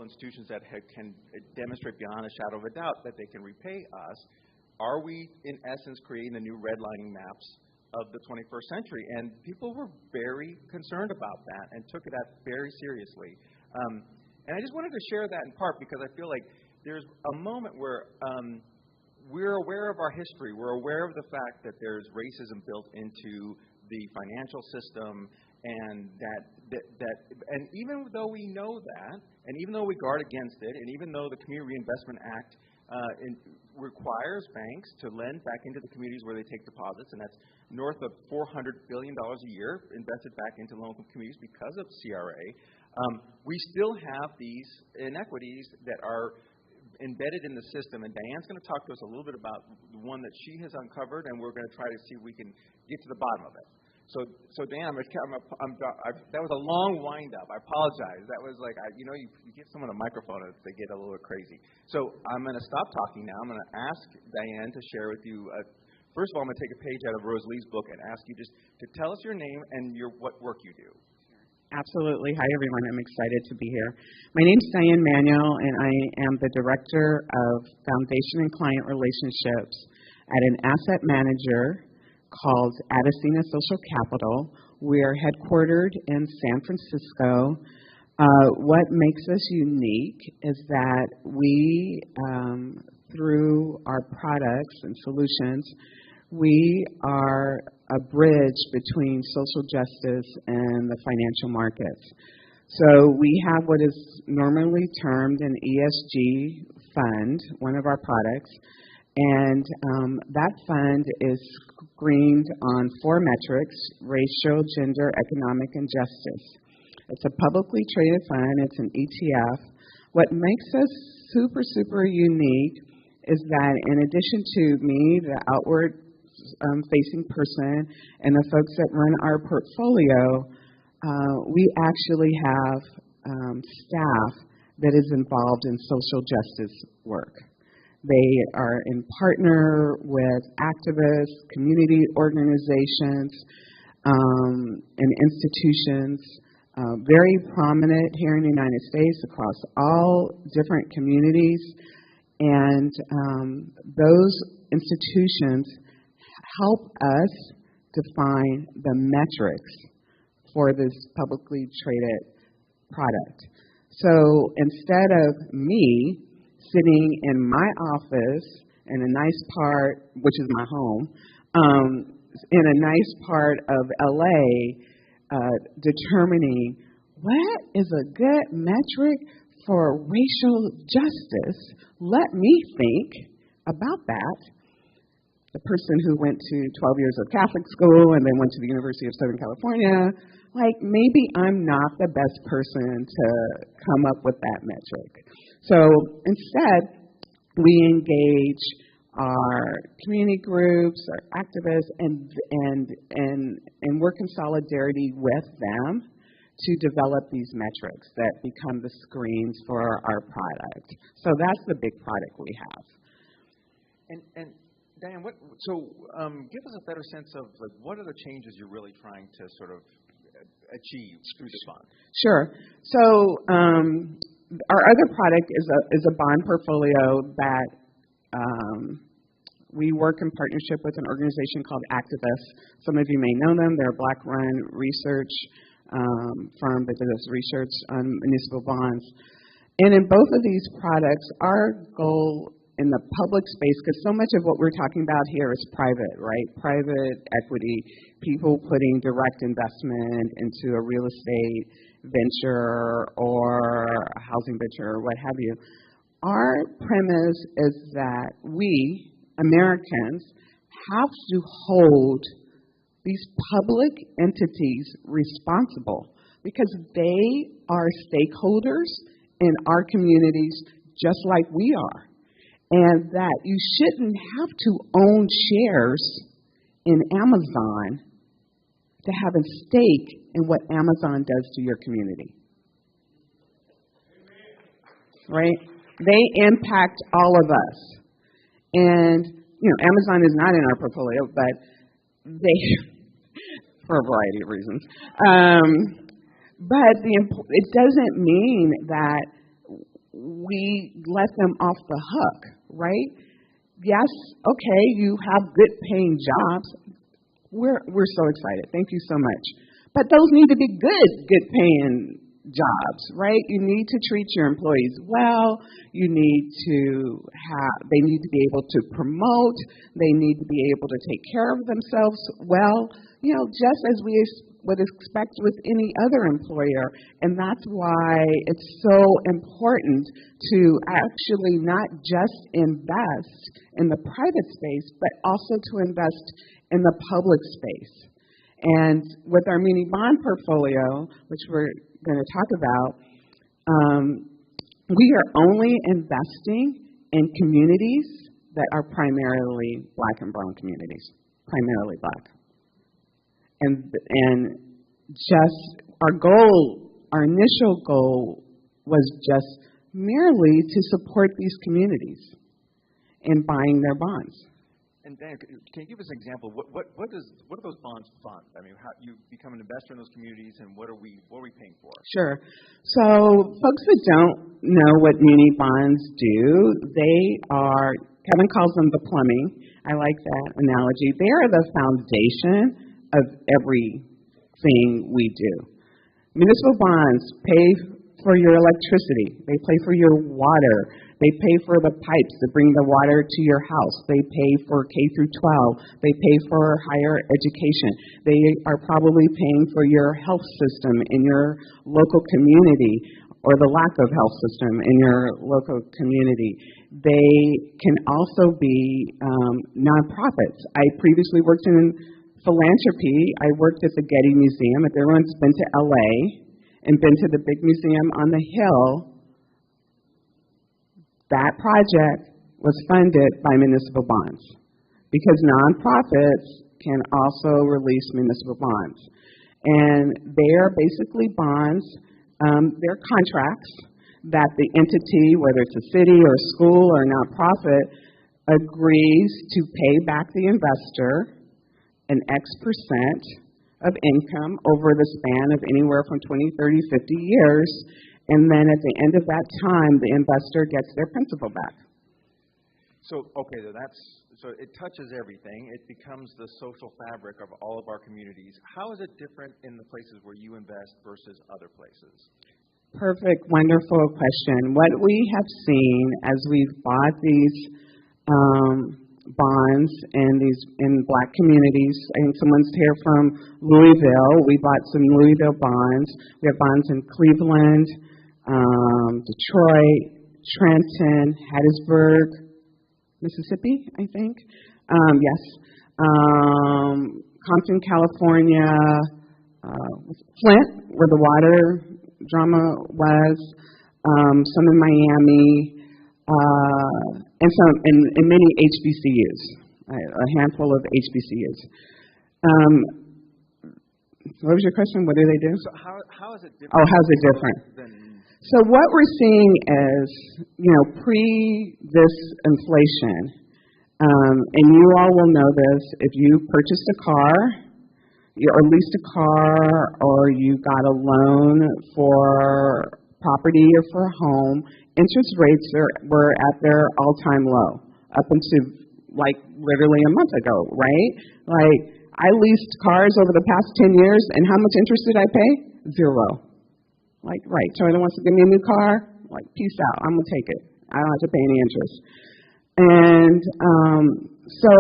institutions that can demonstrate beyond a shadow of a doubt that they can repay us, are we, in essence, creating the new redlining maps of the 21st century? And people were very concerned about that and took that very seriously. And I just wanted to share that in part because I feel like there's a moment where we're aware of our history. We're aware of the fact that there's racism built into the financial system, and and even though we know that, and even though we guard against it, and even though the Community Reinvestment Act requires banks to lend back into the communities where they take deposits, and that's north of $400 billion a year invested back into local communities because of CRA, we still have these inequities that are embedded in the system. And Diane's going to talk to us a little bit about the one that she has uncovered, and we're going to try to see if we can get to the bottom of it. So Diane, that was a long wind-up. I apologize. That was like, you give someone a microphone and they get a little crazy. So I'm going to stop talking now. I'm going to ask Diane to share with you. First of all, I'm going to take a page out of Rose Lee's book and ask you just to tell us your name and what work you do. Absolutely. Hi, everyone. I'm excited to be here. My name's Diane Manuel, and I am the Director of Foundation and Client Relationships at an asset manager called Adesina Social Capital. We're headquartered in San Francisco. What makes us unique is that we, through our products and solutions, we are a bridge between social justice and the financial markets. So we have what is normally termed an ESG fund, one of our products, and that fund is screened on 4 metrics: racial, gender, economic, and justice. It's a publicly traded fund. It's an ETF. What makes us super, super unique is that in addition to me, the outward facing person, and the folks that run our portfolio, we actually have staff that is involved in social justice work. They are in partner with activists, community organizations, and institutions, very prominent here in the United States across all different communities. And those institutions help us define the metrics for this publicly traded product. So instead of me sitting in my office in a nice part, which is my home, in a nice part of LA, determining what is a good metric for racial justice, let me think about that. The person who went to 12 years of Catholic school and then went to the University of Southern California, maybe I'm not the best person to come up with that metric. So instead, we engage our community groups, our activists, and work in solidarity with them to develop these metrics that become the screens for our product. So that's the big product we have. And Diane, give us a better sense of what are the changes you're really trying to sort of achieve through the fund? Sure. So our other product is a bond portfolio that we work in partnership with an organization called Activist. Some of you may know them. They're a Black-run research firm that does research on municipal bonds. And in both of these products, our goal in the public space, because so much of what we're talking about here is private, right? Private equity, people putting direct investment into a real estate venture or a housing venture or what have you. Our premise is that we, Americans, have to hold these public entities responsible because they are stakeholders in our communities just like we are. And that you shouldn't have to own shares in Amazon to have a stake in what Amazon does to your community. Right? They impact all of us. And, Amazon is not in our portfolio, but for a variety of reasons. But it doesn't mean that we let them off the hook, right? Yes, okay, you have good paying jobs. We're so excited. Thank you so much. But those need to be good paying jobs, right? You need to treat your employees well. You need to they need to be able to promote. They need to be able to take care of themselves well, just as we would expect with any other employer. And that's why it's so important to actually not just invest in the private space, but also to invest in the public space. And with our muni bond portfolio, which we're going to talk about, we are only investing in communities that are primarily Black and brown communities, primarily Black. And just our initial goal was just merely to support these communities in buying their bonds. And Dan, can you give us an example? What do those bonds fund? I mean, how you become an investor in those communities, and what are we paying for? Sure. So folks that don't know what muni bonds do, Kevin calls them the plumbing. I like that analogy. They are the foundation of everything we do. Municipal bonds pay for your electricity. They pay for your water. They pay for the pipes that bring the water to your house. They pay for K through 12. They pay for higher education. They are probably paying for your health system in your local community, or the lack of health system in your local community. They can also be nonprofits. I previously worked in philanthropy. I worked at the Getty Museum. If everyone's been to LA and been to the big museum on the Hill, that project was funded by municipal bonds, because nonprofits can also release municipal bonds. And they are basically bonds, they're contracts that the entity, whether it's a city or a school or a nonprofit, agrees to pay back the investor an X percent of income over the span of anywhere from 20, 30, 50 years. And then at the end of that time, the investor gets their principal back. So, okay, so it touches everything. It becomes the social fabric of all of our communities. How is it different in the places where you invest versus other places? Perfect, wonderful question. What we have seen as we've bought these bonds in Black communities, I think someone's here from Louisville. We bought some Louisville bonds. We have bonds in Cleveland, Detroit, Trenton, Hattiesburg, Mississippi, I think. Yes. Compton, California, Flint, where the water drama was, some in Miami, and some in many HBCUs, a handful of HBCUs. What was your question? What do they do? So how is it different? Oh, how's it different? So what we're seeing is, pre this inflation, and you all will know this, if you purchased a car, or leased a car, or you got a loan for property or for a home, interest rates were at their all-time low, up until literally a month ago, right? I leased cars over the past 10 years, and how much interest did I pay? 0. Right, Toyota wants to give me a new car? Peace out, I'm going to take it. I don't have to pay any interest. And so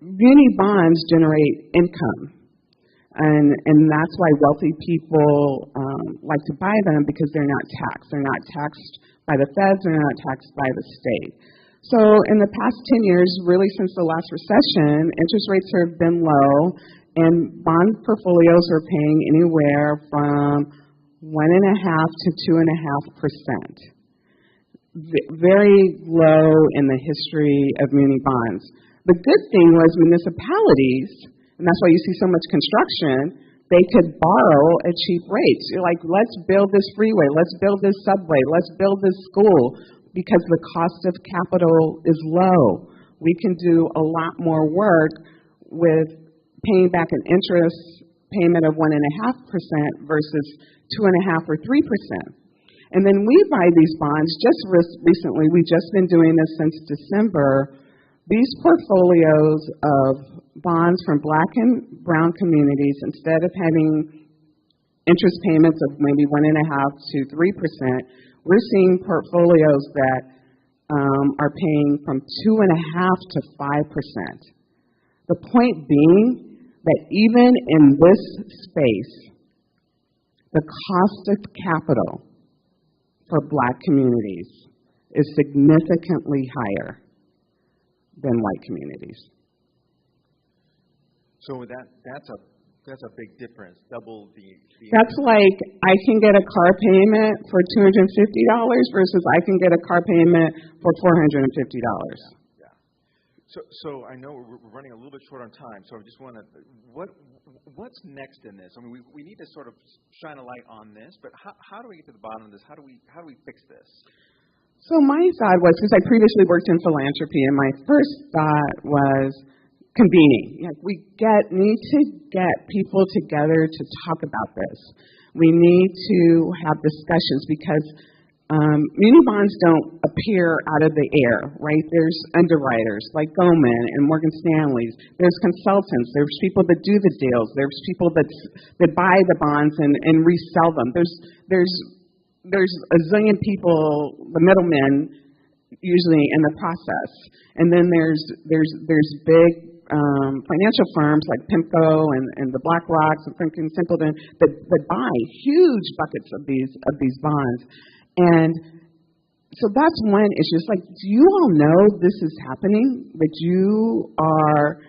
muni bonds generate income. And that's why wealthy people like to buy them, because they're not taxed. They're not taxed by the feds, they're not taxed by the state. So in the past 10 years, really since the last recession, interest rates have been low, and bond portfolios are paying anywhere from 1.5% to 2.5%. Very low in the history of muni bonds. The good thing was municipalities, and that's why you see so much construction, they could borrow at cheap rates. You're like, let's build this freeway, let's build this subway, let's build this school, because the cost of capital is low. We can do a lot more work with paying back an interest payment of 1.5% versus 2.5% or 3%. And then we buy these bonds just recently. We've just been doing this since December. These portfolios of bonds from black and brown communities, instead of having interest payments of maybe 1.5% to 3%, we're seeing portfolios that are paying from 2.5% to 5%. The point being that even in this space, the cost of capital for black communities is significantly higher than white communities. So that's a big difference. Double the. That's like I can get a car payment for $250 versus I can get a car payment for $450. Yeah. So I know we're running a little bit short on time. So I just want to what's next in this? I mean, we need to sort of shine a light on this, but how do we get to the bottom of this? How do we fix this? So my thought was, because I previously worked in philanthropy, and my first thought was convening. Like we need to get people together to talk about this. We need to have discussions because muni bonds don't appear out of the air, right? There's underwriters like Goldman and Morgan Stanley's. There's consultants. There's people that do the deals. There's people that buy the bonds and resell them. There's a zillion people, the middlemen, usually in the process. And then there's big financial firms like PIMCO and the BlackRocks and Franklin Templeton that buy huge buckets of these bonds. And so that's one issue. It's like, do you all know this is happening? That you are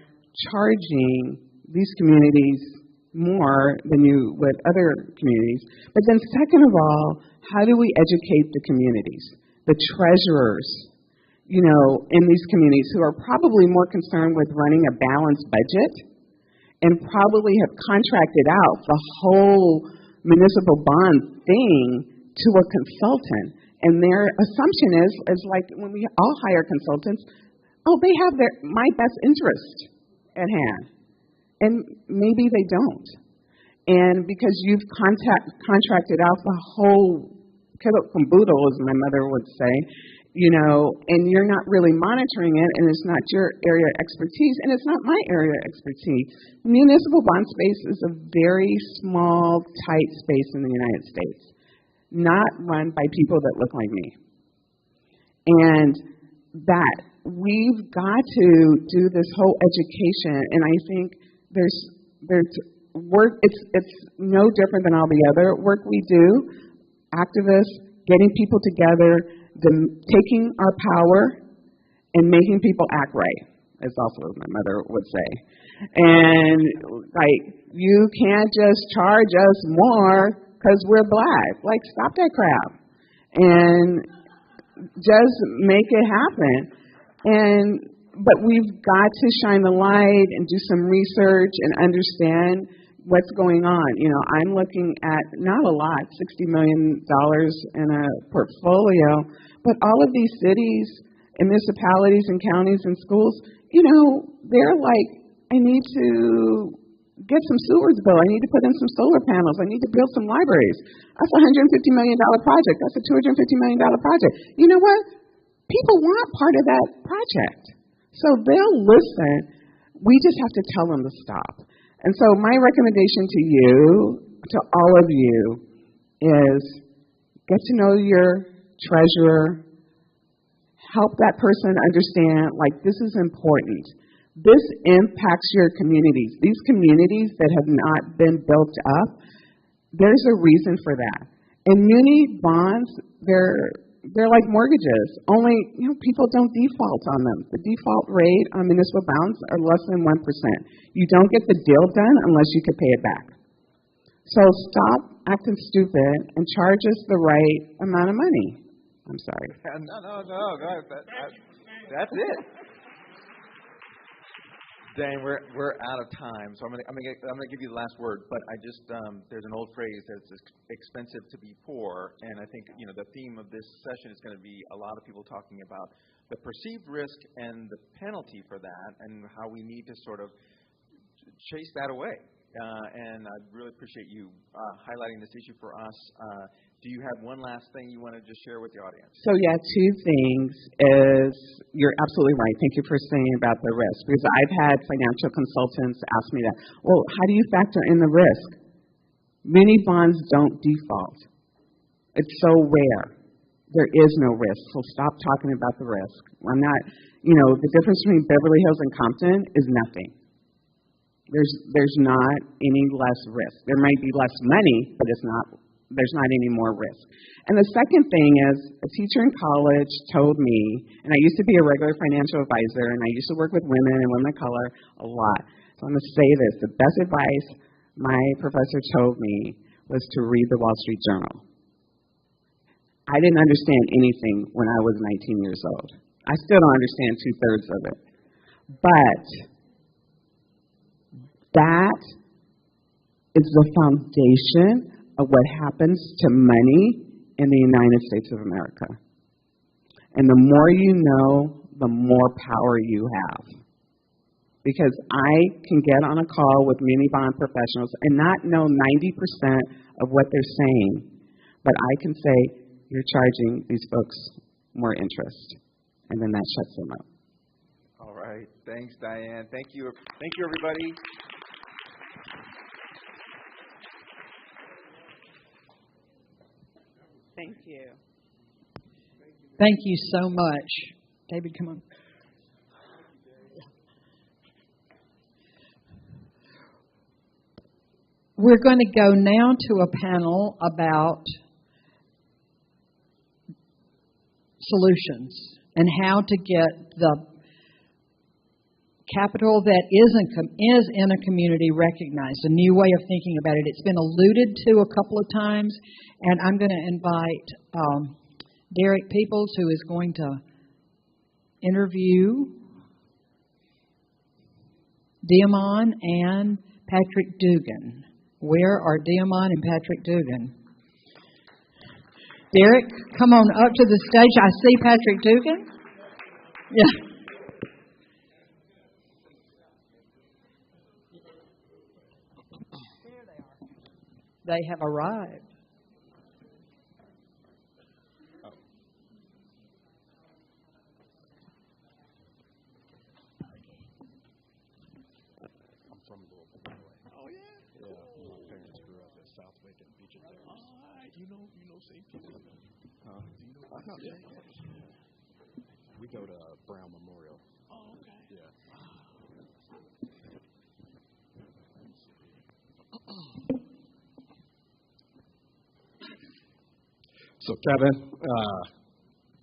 charging these communities more than you would other communities. But then second of all, how do we educate the communities, the treasurers, in these communities who are probably more concerned with running a balanced budget and probably have contracted out the whole municipal bond thing to a consultant. And their assumption is like when we all hire consultants, they have my best interest at hand. And maybe they don't. And because you've contracted out the whole kit and caboodle, as my mother would say, and you're not really monitoring it, and it's not your area of expertise, and it's not my area of expertise. Municipal bond space is a very small, tight space in the United States, not run by people that look like me. And that we've got to do this whole education, and I think there's work. It's no different than all the other work we do. Activists, getting people together, taking our power and making people act right, as also my mother would say. And like, you can't just charge us more because we're black. Like, stop that crap and just make it happen. But we've got to shine the light and do some research and understand what's going on. I'm looking at not a lot, $60 million in a portfolio, but all of these cities and municipalities and counties and schools, they're like, I need to get some sewers built. I need to put in some solar panels. I need to build some libraries. That's a $150 million project. That's a $250 million project. You know what? People want part of that project. So they'll listen. We just have to tell them to stop. And so my recommendation to you, to all of you, is get to know your treasurer, help that person understand, like, this is important. This impacts your communities. These communities that have not been built up, there's a reason for that. And muni bonds, they're like mortgages. Only, people don't default on them. The default rate on municipal bonds are less than 1%. You don't get the deal done unless you can pay it back. So stop acting stupid and charge us the right amount of money. I'm sorry. No. That's it. Dan, we're out of time, so I'm gonna give you the last word. But I just there's an old phrase that it's expensive to be poor, and I think the theme of this session is going to be a lot of people talking about the perceived risk and the penalty for that, and how we need to sort of chase that away. And I really appreciate you highlighting this issue for us. Do you have one last thing you want to just share with the audience? So yeah, two things is you're absolutely right. Thank you for saying about the risk, because I've had financial consultants ask me that. Well, how do you factor in the risk? Many bonds don't default. It's so rare. There is no risk. So stop talking about the risk. I'm not, the difference between Beverly Hills and Compton is nothing. There's not any less risk. There might be less money, but there's not any more risk. And the second thing is, a teacher in college told me, and I used to be a regular financial advisor, and I used to work with women and women of color a lot. So I'm going to say this. The best advice my professor told me was to read the Wall Street Journal. I didn't understand anything when I was 19 years old. I still don't understand two-thirds of it. But that is the foundation of what happens to money in the United States of America. And the more you know, the more power you have. Because I can get on a call with many bond professionals and not know 90% of what they're saying, but I can say, you're charging these folks more interest, and then that shuts them up. All right. Thanks, Diane. Thank you, everybody. Thank you. Thank you so much. David, come on. We're going to go now to a panel about solutions and how to get the capital that is in a community recognized, a new way of thinking about it. It's been alluded to a couple of times, and I'm going to invite Derek Peoples, who is going to interview Diamond and Patrick Dugan. Where are Diamond and Patrick Dugan? Derek, come on up to the stage. I see Patrick Dugan. Yeah. There they are. They have arrived. We go to Brown Memorial. Oh, okay. Yeah. So, Kevin,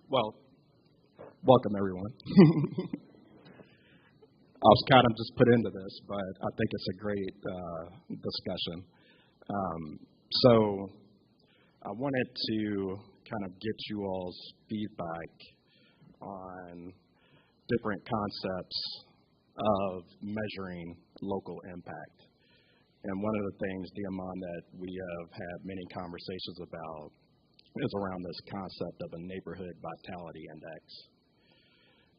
welcome, everyone. I was kind of just put into this, but I think it's a great discussion. So I wanted to kind of get you all's feedback on different concepts of measuring local impact. And one of the things, Diamond, that we have had many conversations about is around this concept of a neighborhood vitality index.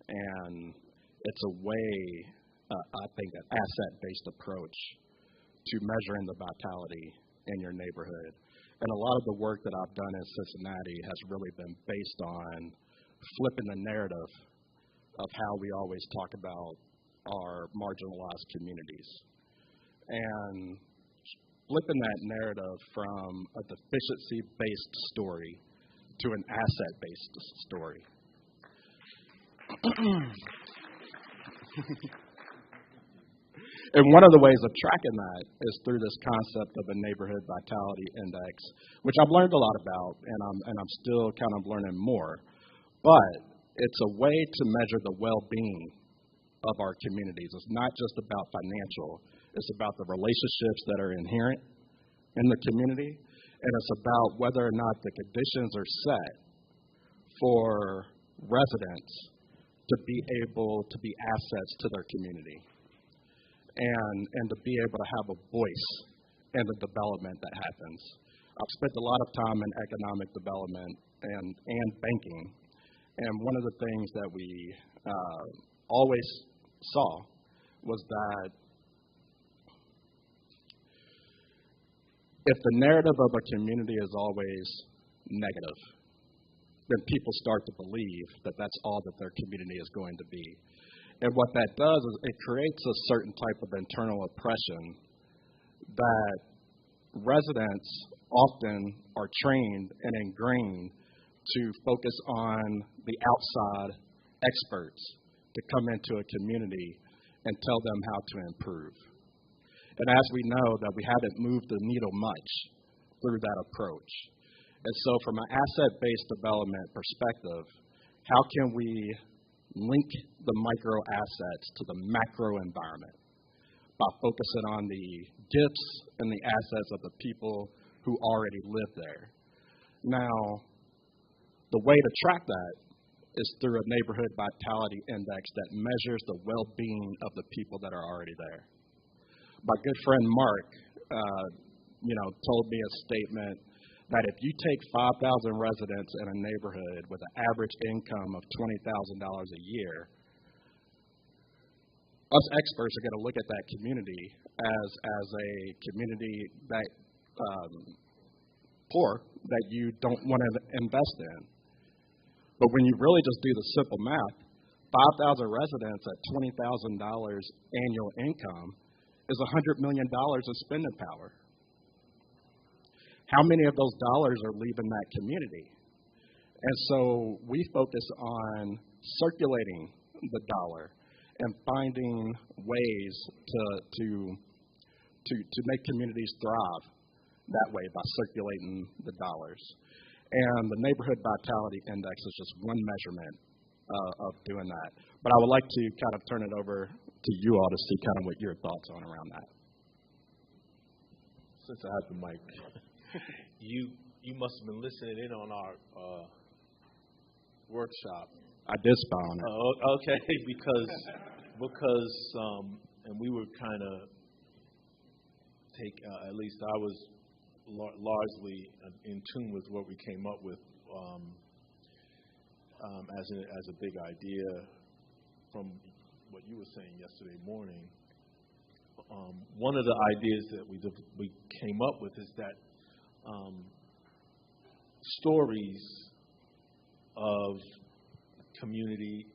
And it's a way, I think, an asset-based approach to measuring the vitality in your neighborhood. And a lot of the work that I've done in Cincinnati has really been based on flipping the narrative of how we always talk about our marginalized communities. And flipping that narrative from a deficiency-based story to an asset-based story. And one of the ways of tracking that is through this concept of a neighborhood vitality index, which I've learned a lot about, and I'm still kind of learning more. But it's a way to measure the well-being of our communities. It's not just about financial. It's about the relationships that are inherent in the community, and it's about whether or not the conditions are set for residents to be able to be assets to their community. And to be able to have a voice in the development that happens. I've spent a lot of time in economic development and banking, and one of the things that we always saw was that if the narrative of a community is always negative, then people start to believe that that's all that their community is going to be. And what that does is it creates a certain type of internal oppression that residents often are trained and ingrained to focus on the outside experts to come into a community and tell them how to improve. And as we know that we haven't moved the needle much through that approach. And so from an asset-based development perspective, how can we link the micro assets to the macro environment by focusing on the gifts and the assets of the people who already live there? Now, the way to track that is through a neighborhood vitality index that measures the well-being of the people that are already there. My good friend Mark, told me a statement that if you take 5,000 residents in a neighborhood with an average income of $20,000 a year, us experts are going to look at that community as a community that poor that you don't want to invest in. But when you really just do the simple math, 5,000 residents at $20,000 annual income is $100 million of spending power. How many of those dollars are leaving that community? And so we focus on circulating the dollar and finding ways to make communities thrive that way by circulating the dollars. And the Neighborhood Vitality Index is just one measurement of doing that. But I would like to kind of turn it over to you all to see kind of what your thoughts are around that. Since I have the mic, you must have been listening in on our workshop. I did spy on it. Okay, because and we were kind of at least I was largely in tune with what we came up with as a big idea from what you were saying yesterday morning. One of the ideas that we came up with is that stories of community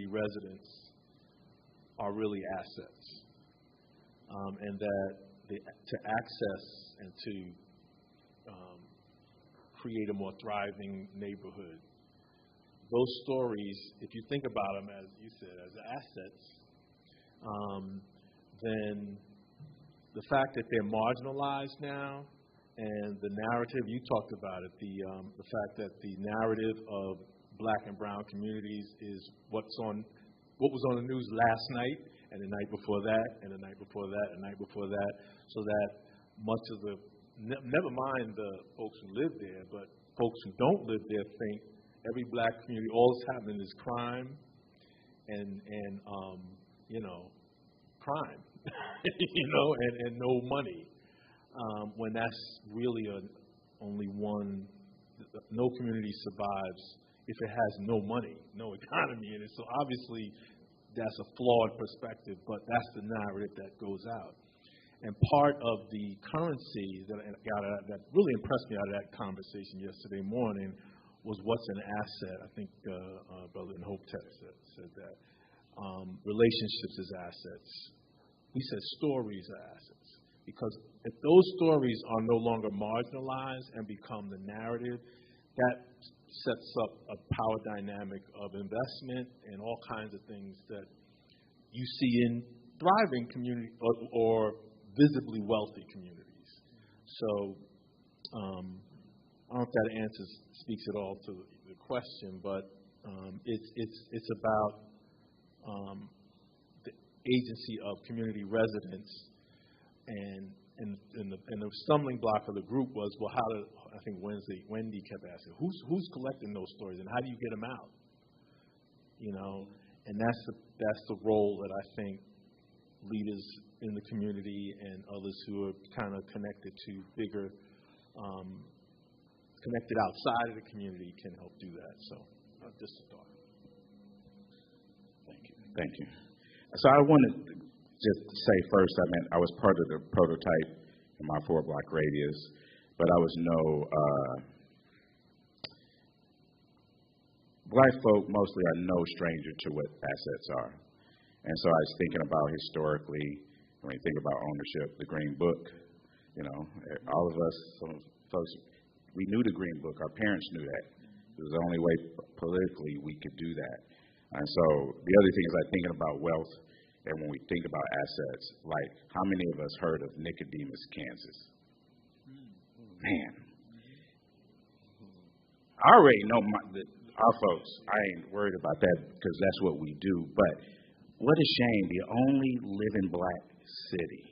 residents are really assets, and that to access and to create a more thriving neighborhood. Those stories, if you think about them, as you said, as assets, then the fact that they're marginalized now, and the narrative, you talked about it, the fact that the narrative of black and brown communities is what was on the news last night, and the night before that, and the night before that, and the night before that, so that much of the never mind the folks who live there, but folks who don't live there think every black community, all that's happening is crime and crime, and no money. When that's really only one, no community survives if it has no money, no economy in it. So obviously that's a flawed perspective, but that's the narrative that goes out. And part of the currency that really impressed me out of that conversation yesterday morning was what's an asset. I think Brother in Hope said that. Relationships as assets. We said stories are assets. Because if those stories are no longer marginalized and become the narrative, that sets up a power dynamic of investment and all kinds of things that you see in thriving community or visibly wealthy communities. So I don't know if that speaks at all to the question, but it's about the agency of community residents, and the stumbling block of the group was, well, I think Wendy kept asking, who's collecting those stories and how do you get them out? And that's the role that I think leaders in the community and others who are kind of connected to bigger, connected outside of the community can help do that. So just a thought. Thank you. So I wanted to just say first, I was part of the prototype in my 4-block radius, but I was no Black folk mostly are no stranger to what assets are. And so I was thinking about historically, when you think about ownership, the Green Book, all of us, some folks, we knew the Green Book. Our parents knew that. It was the only way politically we could do that. And so the other thing is I'm thinking about wealth, and when we think about assets, like how many of us heard of Nicodemus, Kansas? Man. I already know our folks. I ain't worried about that because that's what we do. But what a shame, the only living black city.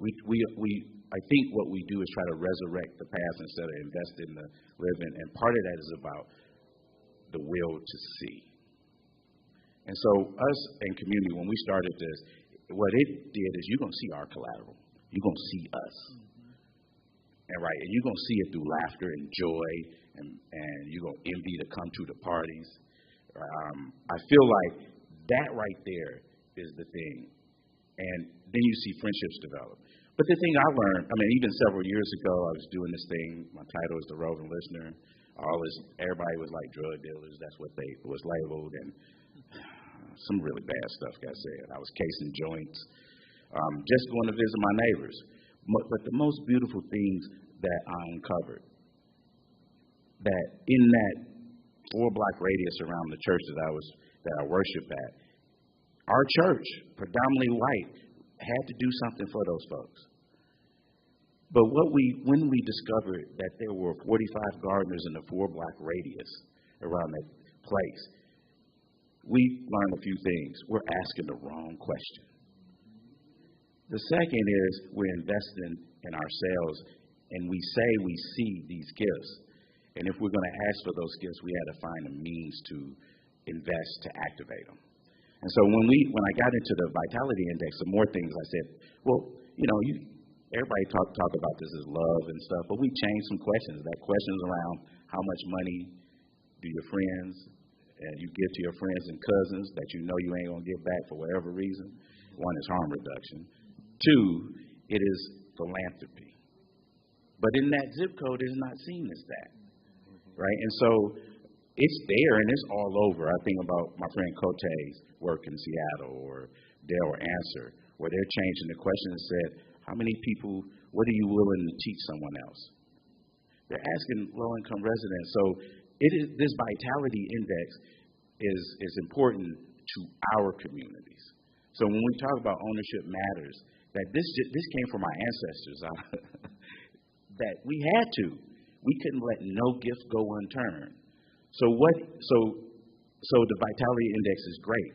I think what we do is try to resurrect the past instead of invest in the living. And part of that is about the will to see. And so us and community, when we started this, what it did is you're going to see our collateral. You're going to see us. And you're going to see it through laughter and joy, and you're going to envy to come to the parties. I feel like that right there is the thing. And then you see friendships develop. But the thing I learned, even several years ago, I was doing this thing. My title is The Roving Listener. Everybody was like drug dealers. That's what they was labeled. And some really bad stuff got said. I was casing joints, just going to visit my neighbors. But the most beautiful things that I uncovered, that in that 4-block radius around the church that I worship at, our church, predominantly white, had to do something for those folks. But when we discovered that there were 45 gardeners in the 4-block radius around that place, we learned a few things. We're asking the wrong question. The second is we're investing in ourselves, and we say we see these gifts. And if we're going to ask for those gifts, we had to find a means to invest to activate them. And so when I got into the Vitality Index, some more things I said, everybody talk about this as love and stuff, but we changed some questions. That questions around how much money do your friends and you give to your friends and cousins that you know you ain't going to get back for whatever reason. One is harm reduction. 2, it is philanthropy. But in that zip code, it's not seen as that, right? And so it's there and it's all over. I think about my friend Cote's work in Seattle, or Dale Answer, where they're changing the question and said, how many people, what are you willing to teach someone else? They're asking low-income residents. So this Vitality Index is important to our communities. So when we talk about ownership matters, that this came from our ancestors, that we had to. We couldn't let no gift go unturned. So the Vitality Index is great,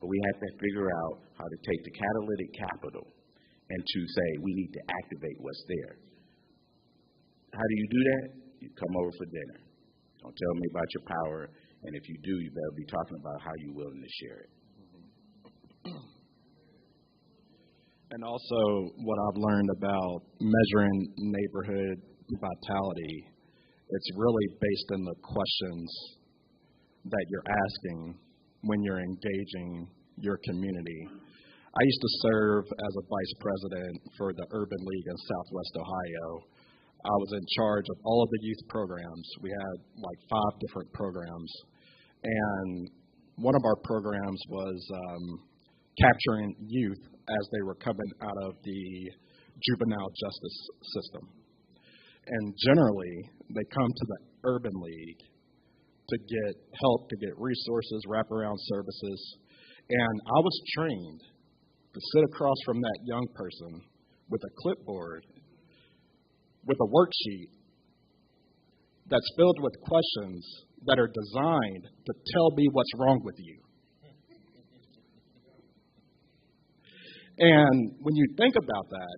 but we have to figure out how to take the catalytic capital and to say we need to activate what's there. How do you do that? You come over for dinner. Don't tell me about your power, and if you do, you better be talking about how you're willing to share it. And also what I've learned about measuring neighborhood vitality, it's really based on the questions that you're asking when you're engaging your community. I used to serve as a vice president for the Urban League in Southwest Ohio. I was in charge of all of the youth programs. We had like 5 different programs. And one of our programs was capturing youth as they were coming out of the juvenile justice system. And generally, they come to the Urban League to get help, to get resources, wraparound services. And I was trained to sit across from that young person with a clipboard, with a worksheet that's filled with questions that are designed to tell me what's wrong with you. And when you think about that,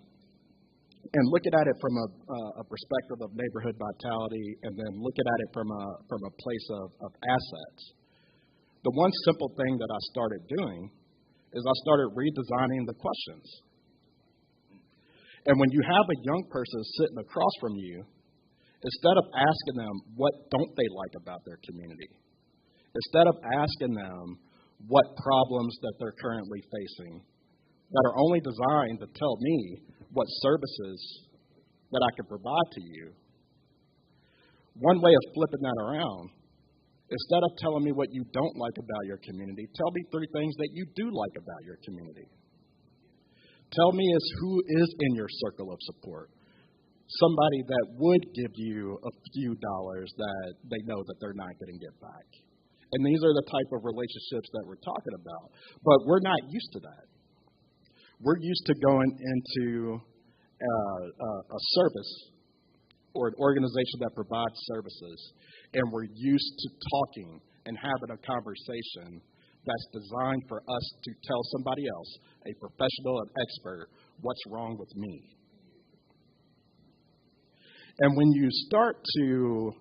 and looking at it from a perspective of neighborhood vitality, and then looking at it from a place of assets, the one simple thing that I started doing is I started redesigning the questions. And when you have a young person sitting across from you, instead of asking them what don't they like about their community, instead of asking them what problems that they're currently facing that are only designed to tell me what services that I can provide to you, one way of flipping that around Instead of telling me what you don't like about your community, tell me 3 things that you do like about your community. Tell me who is in your circle of support. Somebody that would give you a few dollars that they know that they're not going to get back. And these are the type of relationships that we're talking about. But we're not used to that. We're used to going into a service or an organization that provides services, and we're used to talking and having a conversation that's designed for us to tell somebody else, a professional, an expert, what's wrong with me. And when you start to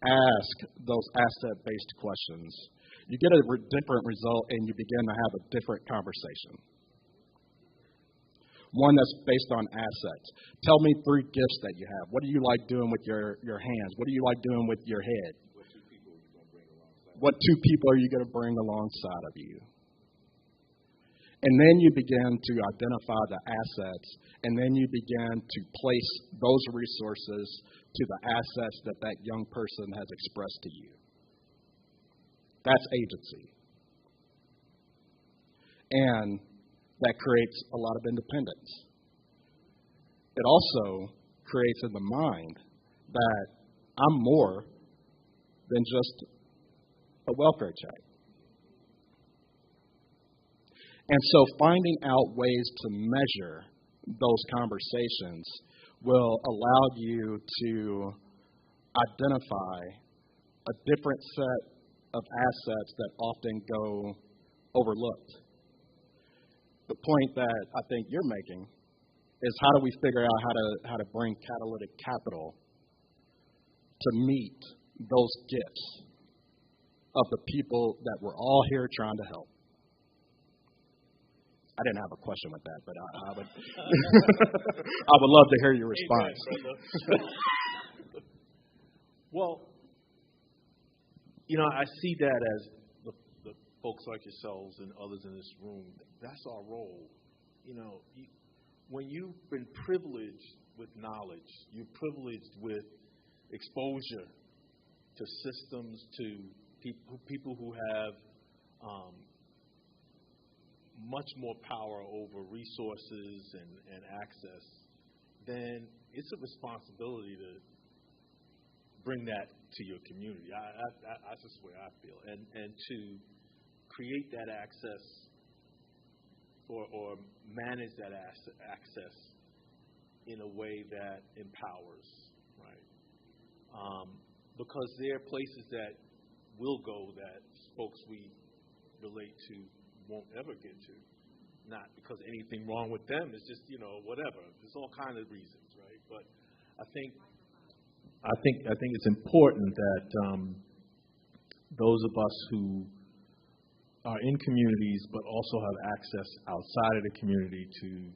ask those asset-based questions, you get a different result and you begin to have a different conversation. One that's based on assets. Tell me 3 gifts that you have. What do you like doing with your hands? What do you like doing with your head? What 2 people are you going to bring alongside of you? And then you begin to identify the assets, and then you begin to place those resources to the assets that that young person has expressed to you. That's agency. And that creates a lot of independence. It also creates in the mind that I'm more than just a welfare check. And so finding out ways to measure those conversations will allow you to identify a different set of assets that often go overlooked. The point that I think you're making is how do we figure out how to bring catalytic capital to meet those gifts of the people that we're all here trying to help. I didn't have a question with that, but I would I would love to hear your response. Amen, well, I see that as the folks like yourselves and others in this room. That's our role. When you've been privileged with knowledge, you're privileged with exposure to systems, to people who have much more power over resources and access, then it's a responsibility to bring that to your community. That's just the way I feel. And to create that access or manage that access in a way that empowers, right? Because there are places that will go that folks we relate to won't ever get to. Not because anything wrong with them, it's just, whatever. There's all kinds of reasons, right? But I think it's important that those of us who are in communities but also have access outside of the community to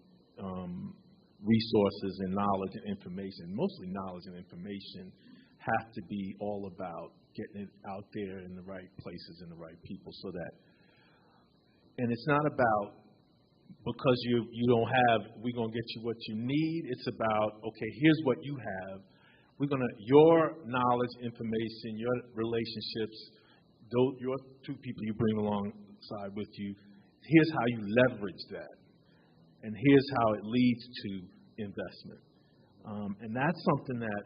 resources and knowledge and information, mostly knowledge and information, have to be all about getting it out there in the right places and the right people so that, and it's not about because you don't have, we're going to get you what you need. It's about, okay, here's what you have. Your knowledge, information, your relationships, your 2 people you bring alongside with you, here's how you leverage that. And here's how it leads to investment. And that's something that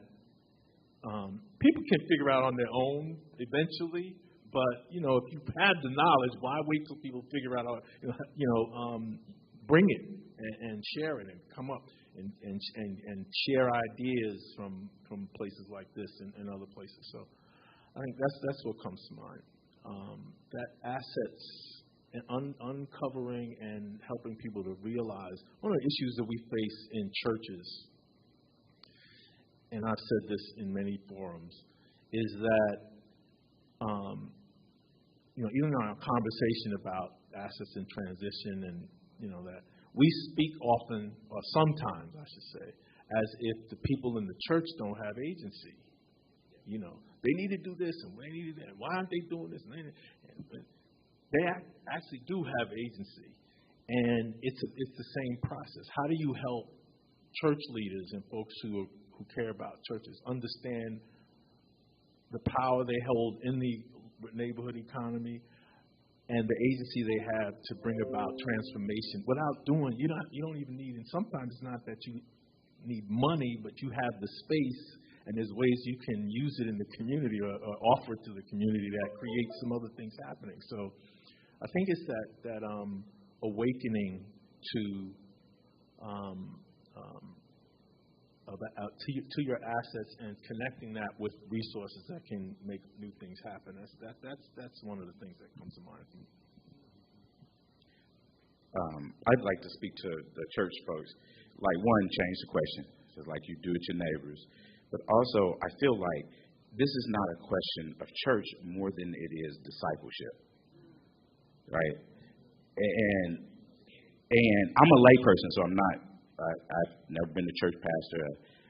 people can figure out on their own eventually. But, if you've had the knowledge, why wait till people figure out, bring it and share it and come up and share ideas from places like this and other places. So I think that's what comes to mind. That assets and uncovering and helping people to realize one of the issues that we face in churches, and I've said this in many forums, is that even in our conversation about assets in transition and that we speak often, or sometimes I should say, as if the people in the church don't have agency. They need to do this and they need to do that. Why aren't they doing this? They actually do have agency, and it's the same process. How do you help church leaders and folks who care about churches understand the power they hold in the neighborhood economy, and the agency they have to bring about transformation without doing, you don't even need, and sometimes it's not that you need money, but you have the space, and there's ways you can use it in the community or offer it to the community that creates some other things happening. So I think it's that awakening to to your assets and connecting that with resources that can make new things happen. That's one of the things that comes to mind. I'd like to speak to the church folks. Like, one, change the question, just like you do with your neighbors. But also, I feel like this is not a question of church more than it is discipleship, right? And I'm a layperson, so I'm not. I've never been a church pastor.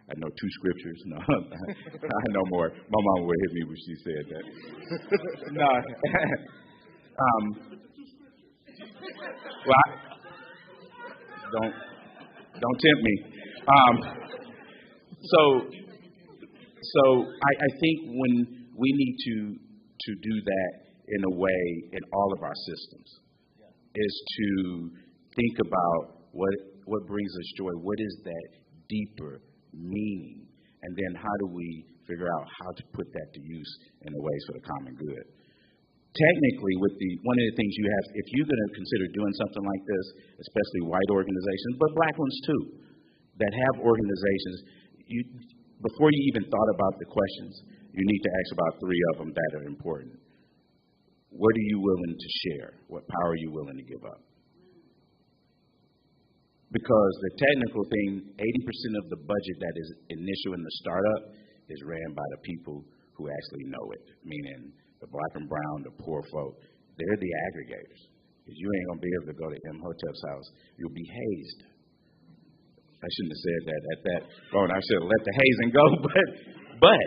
I know 2 scriptures. No, I know more. My mom would hit me when she said that. No. Well, don't tempt me. So I think when we need to do that in a way in all of our systems is to think about what brings us joy. What is that deeper meaning? And then how do we figure out how to put that to use in the ways for the common good? Technically, one of the things you have, if you're going to consider doing something like this, especially white organizations, but black ones too, that have organizations, before you even thought about the questions, you need to ask about 3 of them that are important. What are you willing to share? What power are you willing to give up? Because the technical thing, 80% of the budget that is initial in the startup is ran by the people who actually know it, meaning the black and brown, the poor folk. They're the aggregators. Because you ain't going to be able to go to Imhotep's house. You'll be hazed. I shouldn't have said that at that moment. I should have let the hazing go. But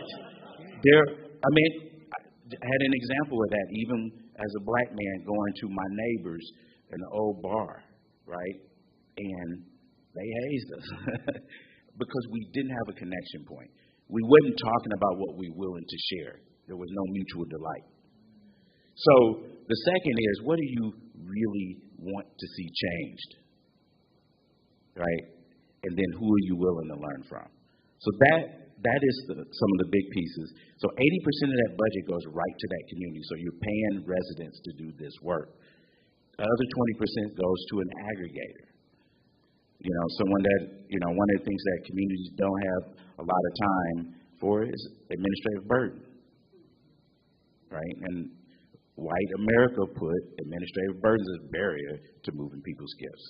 I had an example of that even as a black man going to my neighbors in the old bar, right? And they hazed us because we didn't have a connection point. We wasn't talking about what we were willing to share. There was no mutual delight. So the second is, what do you really want to see changed? Right? And then who are you willing to learn from? So that is some of the big pieces. So 80% of that budget goes right to that community. So you're paying residents to do this work. The other 20% goes to an aggregator. Someone that, one of the things that communities don't have a lot of time for is administrative burden, right? And white America put administrative burdens as a barrier to moving people's gifts.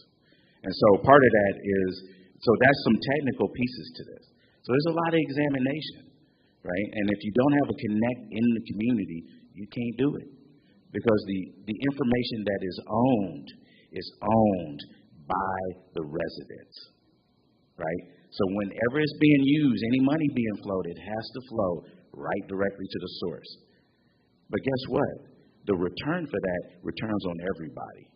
And so part of that is, so that's some technical pieces to this. So there's a lot of examination, right? And if you don't have a connect in the community, you can't do it. Because the information that is owned by the residents, right? So whenever it's being used, any money being flowed, it has to flow right directly to the source. But guess what? The return for that returns on everybody.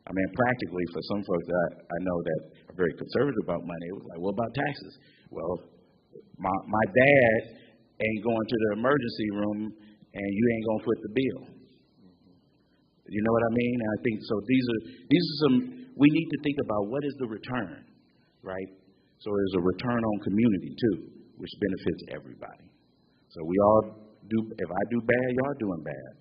I mean, practically for some folks that I know that are very conservative about money, it was like, what about taxes? Well, my dad ain't going to the emergency room and you ain't going to foot the bill. You know what I mean? And I think so these are some, we need to think about what is the return, right? So there's a return on community too, which benefits everybody. So we all do, if I do bad, y'all doing bad.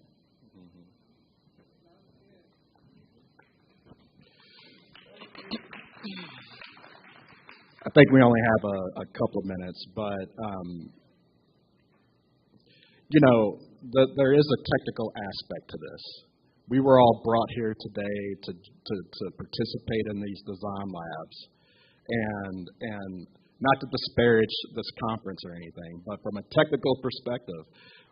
I think we only have a couple of minutes, but, there is a technical aspect to this. We were all brought here today to participate in these design labs, and not to disparage this conference or anything, but from a technical perspective,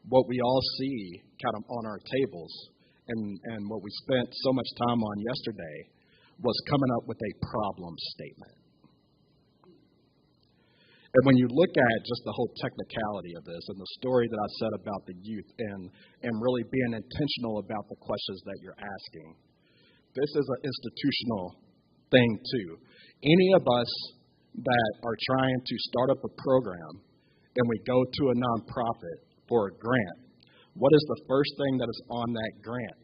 what we all see kind of on our tables and what we spent so much time on yesterday was coming up with a problem statement. And when you look at just the whole technicality of this and the story that I said about the youth and really being intentional about the questions that you're asking, this is an institutional thing too. Any of us that are trying to start up a program and we go to a nonprofit for a grant, what is the first thing that is on that grant?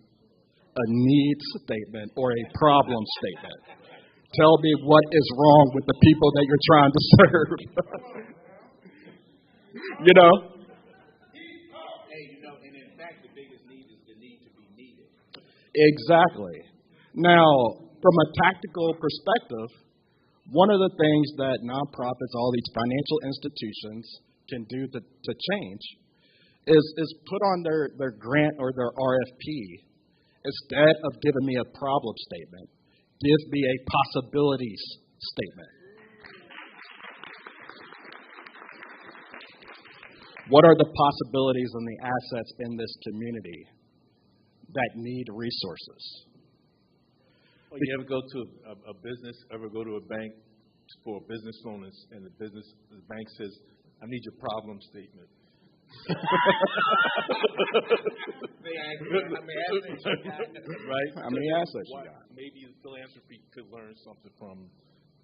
A needs statement or a problem statement. Tell me what is wrong with the people that you're trying to serve. You know? And in fact, the biggest need is the need to be needed. Exactly. Now, from a tactical perspective, one of the things that nonprofits, all these financial institutions can do to change is put on their grant or their RFP, instead of giving me a problem statement, give me a possibilities statement. What are the possibilities and the assets in this community that need resources? Well, you ever go to a business, ever go to a bank for a business loan, and the bank says, I need your problem statement. Right? How many assets you got? Maybe philanthropy could learn something from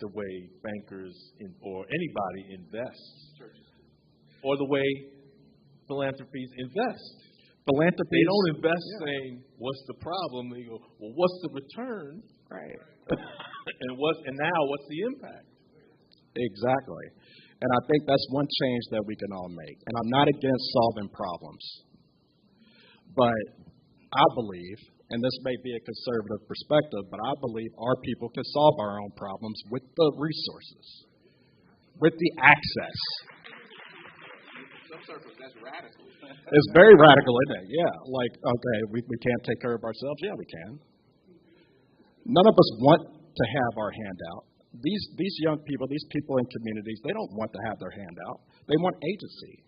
the way bankers or anybody invests, or the way philanthropies invest. They don't invest saying, what's the problem? They go, well, what's the return? Right. and now what's the impact? Exactly. And I think that's one change that we can all make. And I'm not against solving problems. But I believe, and this may be a conservative perspective, but I believe our people can solve our own problems with the resources, with the access. Some circles, that's radical. It's very radical, isn't it? Yeah. Like, okay, we can't take care of ourselves. Yeah, we can. None of us want to have our hand out. These young people, these people in communities, they don't want to have their hand out. They want agency.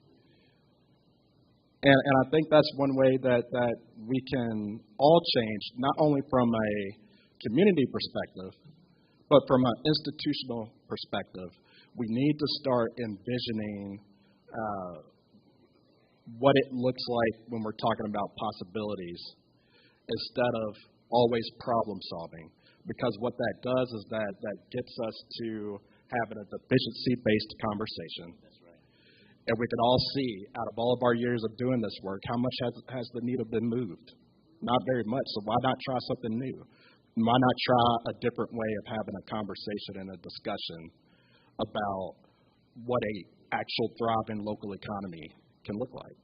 And I think that's one way that we can all change, not only from a community perspective, but from an institutional perspective. We need to start envisioning what it looks like when we're talking about possibilities instead of always problem solving. Because what that does is that gets us to having a deficiency-based conversation. That's right. And we can all see, out of all of our years of doing this work, how much has the needle been moved? Not very much. So why not try something new? Why not try a different way of having a conversation and a discussion about what a actual thriving local economy can look like?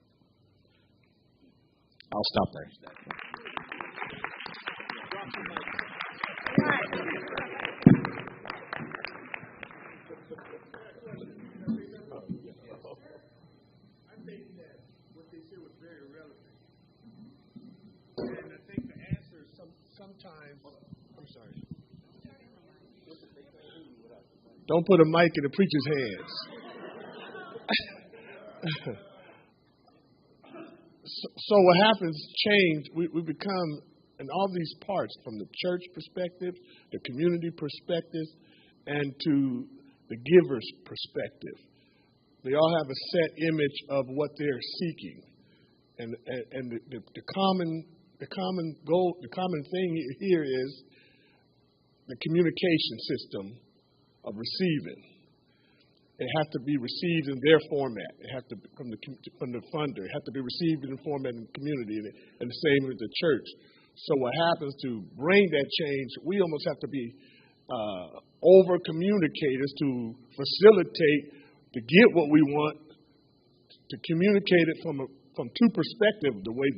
I'll stop there. Don't put a mic in the preacher's hands. So what happens, change, we become, in all these parts, from the church perspective, the community perspective, and to the giver's perspective. They all have a set image of what they're seeking. And the common goal, the common thing here is the communication system of receiving. It has to be received in their format. It has to from the funder. It has to be received in the format of the community, and the same with the church. So what happens to bring that change? We almost have to be over communicators to facilitate to get what we want, to communicate it from two perspectives: the way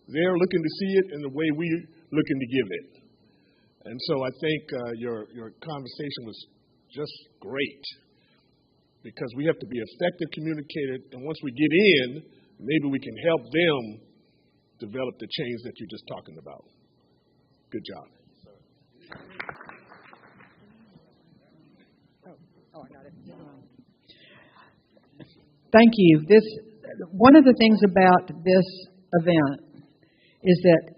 they're looking to see it, and the way we're looking to give it. And so I think your conversation was just great, because we have to be effective communicators, and once we get in, maybe we can help them develop the change that you're just talking about. Good job. Thank you. One of the things about this event is that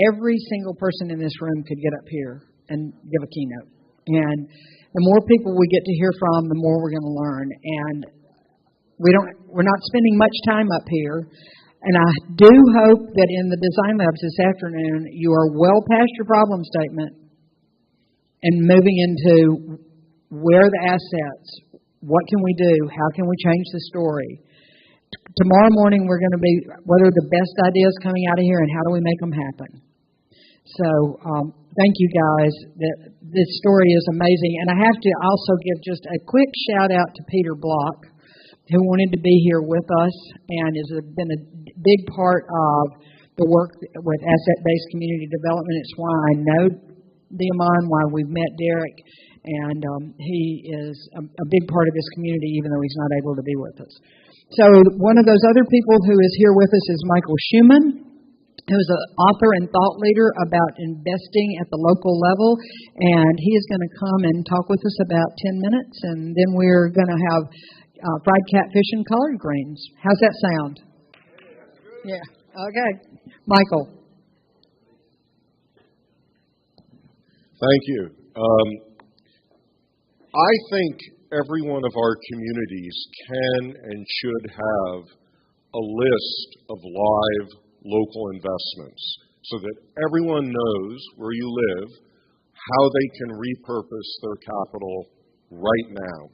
every single person in this room could get up here and give a keynote. And the more people we get to hear from, the more we're going to learn. And we're not spending much time up here. And I do hope that in the Design Labs this afternoon, you are well past your problem statement and moving into where are the assets, what can we do, how can we change the story, tomorrow morning we're going to be, what are the best ideas coming out of here and how do we make them happen? So thank you guys. This story is amazing. And I have to also give just a quick shout out to Peter Block, who wanted to be here with us and has been a big part of the work with asset-based community development. It's why I know Diamond, why we've met Derek, and he is a big part of this community even though he's not able to be with us. So one of those other people who is here with us is Michael Schumann, who's an author and thought leader about investing at the local level, and he is going to come and talk with us about 10 minutes, and then we're going to have fried catfish and collard greens. How's that sound? Yeah. Okay. Michael. Thank you. I think every one of our communities can and should have a list of live local investments so that everyone knows where you live, how they can repurpose their capital right now.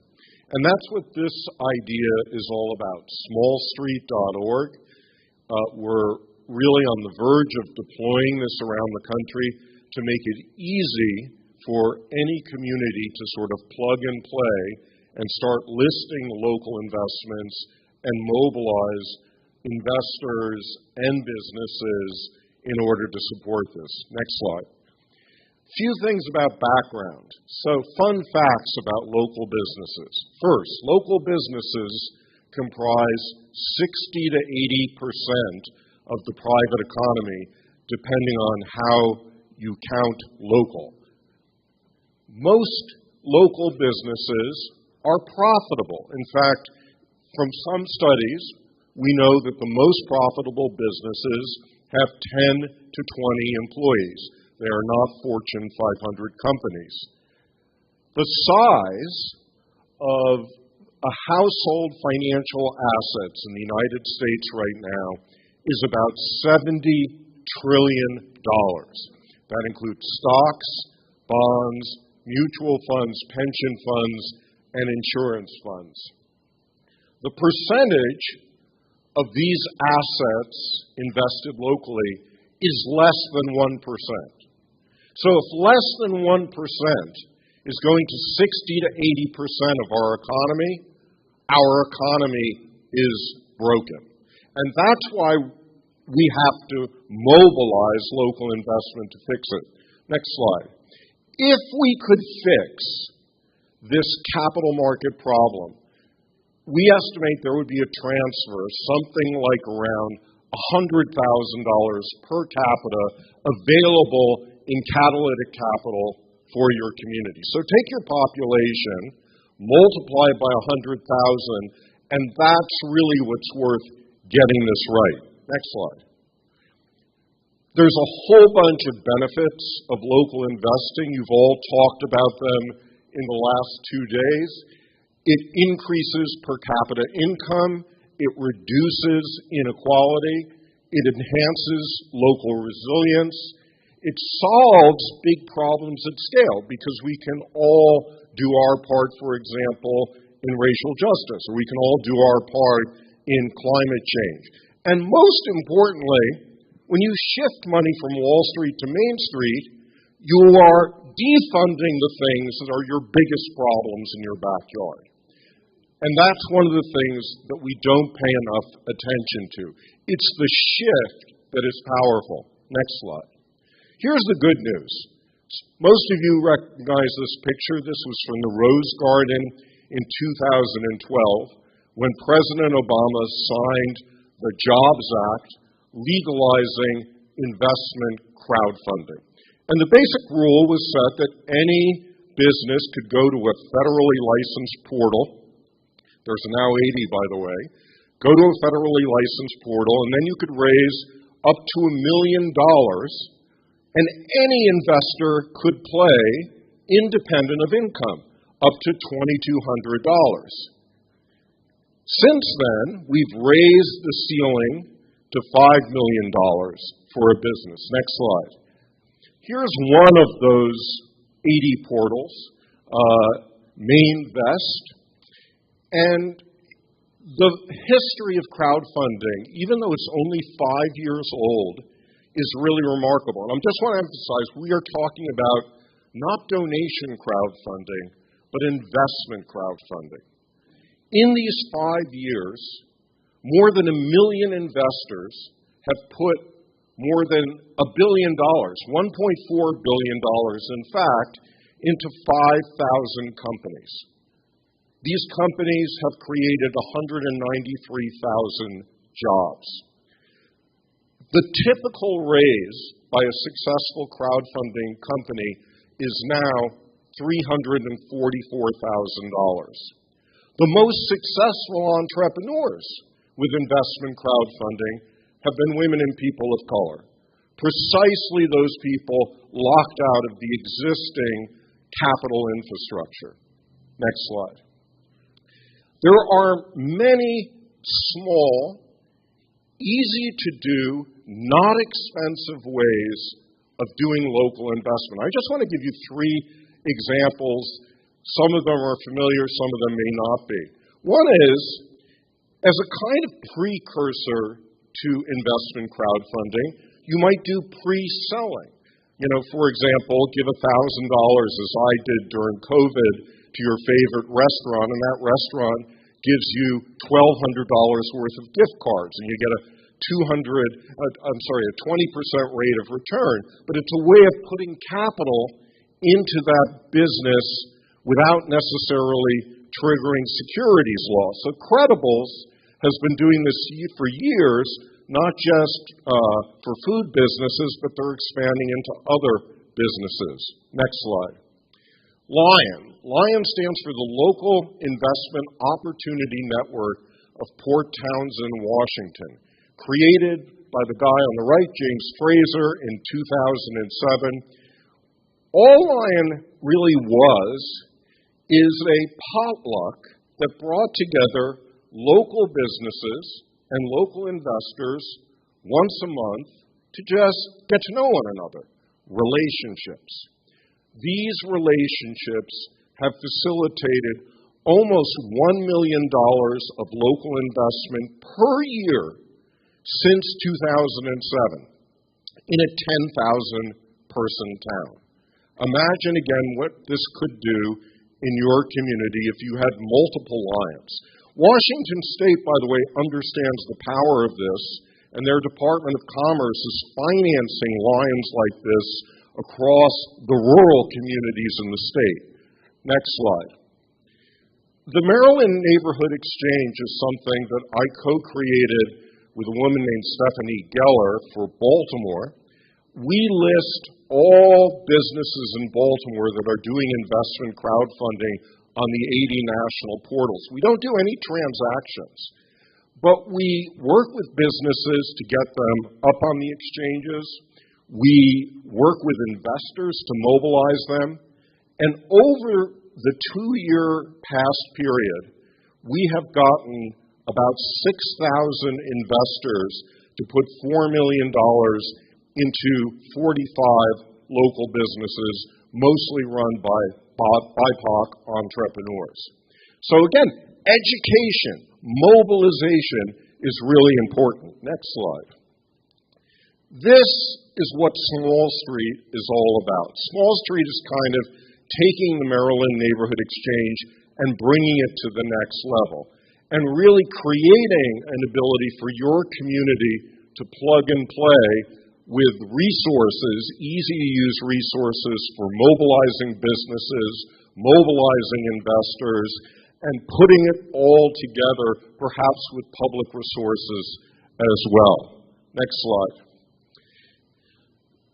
And that's what this idea is all about, smallstreet.org. We're really on the verge of deploying this around the country to make it easy for any community to sort of plug and play and start listing local investments and mobilize investors and businesses in order to support this. Next slide. Few things about background. So, fun facts about local businesses. First, local businesses comprise 60 to 80% of the private economy, depending on how you count local. Most local businesses are profitable. In fact, from some studies, we know that the most profitable businesses have 10 to 20 employees. They are not Fortune 500 companies. The size of a household financial assets in the United States right now is about $70 trillion. That includes stocks, bonds, mutual funds, pension funds, and insurance funds. The percentage of these assets invested locally is less than 1%. So if less than 1% is going to 60 to 80% of our economy is broken. And that's why we have to mobilize local investment to fix it. Next slide. If we could fix this capital market problem, we estimate there would be a transfer, something like around $100,000 per capita available in catalytic capital for your community. So take your population, multiply it by 100,000, and that's really what's worth getting this right. Next slide. There's a whole bunch of benefits of local investing. You've all talked about them in the last 2 days. It increases per capita income. It reduces inequality. It enhances local resilience. It solves big problems at scale because we can all do our part, for example, in racial justice, or we can all do our part in climate change. And most importantly, when you shift money from Wall Street to Main Street, you are defunding the things that are your biggest problems in your backyard. And that's one of the things that we don't pay enough attention to. It's the shift that is powerful. Next slide. Here's the good news. Most of you recognize this picture. This was from the Rose Garden in 2012 when President Obama signed the Jobs Act legalizing investment crowdfunding. And the basic rule was set that any business could go to a federally licensed portal. There's now 80, by the way. Go to a federally licensed portal, and then you could raise up to $1 million, and any investor could play independent of income, up to $2,200. Since then, we've raised the ceiling to $5 million for a business. Next slide. Here's one of those 80 portals, Mainvest. And The history of crowdfunding, even though it's only 5 years old, is really remarkable. And I just want to emphasize, we are talking about not donation crowdfunding, but investment crowdfunding. In these 5 years, more than 1 million investors have put more than $1 billion, $1.4 billion, in fact, into 5,000 companies. These companies have created 193,000 jobs. The typical raise by a successful crowdfunding company is now $344,000. The most successful entrepreneurs with investment crowdfunding have been women and people of color, precisely those people locked out of the existing capital infrastructure. Next slide. There are many small, easy-to-do, not expensive ways of doing local investment. I just want to give you 3 examples. Some of them are familiar, some of them may not be. One is, as a kind of precursor to investment crowdfunding, you might do pre-selling. For example, give $1,000, as I did during COVID, to your favorite restaurant, and that restaurant gives you $1,200 worth of gift cards, and you get a 20% rate of return. But it's a way of putting capital into that business without necessarily triggering securities law. So Credibles has been doing this for years, not just for food businesses, but they're expanding into other businesses. Next slide. LION. LION stands for the Local Investment Opportunity Network of Port Townsend, Washington, created by the guy on the right, James Fraser, in 2007. All LION really is a potluck that brought together local businesses and local investors once a month to just get to know one another. Relationships. These relationships have facilitated almost $1 million of local investment per year since 2007 in a 10,000-person town. Imagine again what this could do in your community if you had multiple LIONs. Washington State, by the way, understands the power of this, and their Department of Commerce is financing LIONs like this across the rural communities in the state. Next slide. The Maryland Neighborhood Exchange is something that I co-created with a woman named Stephanie Geller for Baltimore. We list all businesses in Baltimore that are doing investment crowdfunding on the 80 national portals. We don't do any transactions, but we work with businesses to get them up on the exchanges. We work with investors to mobilize them. And over the 2-year past period, we have gotten about 6,000 investors to put $4 million into 45 local businesses, mostly run by BIPOC entrepreneurs. So again, education, mobilization is really important. Next slide. This is what Small Street is all about. Small Street is kind of taking the Maryland Neighborhood Exchange and bringing it to the next level and really creating an ability for your community to plug and play with resources, easy-to-use resources for mobilizing businesses, mobilizing investors, and putting it all together, perhaps with public resources as well. Next slide.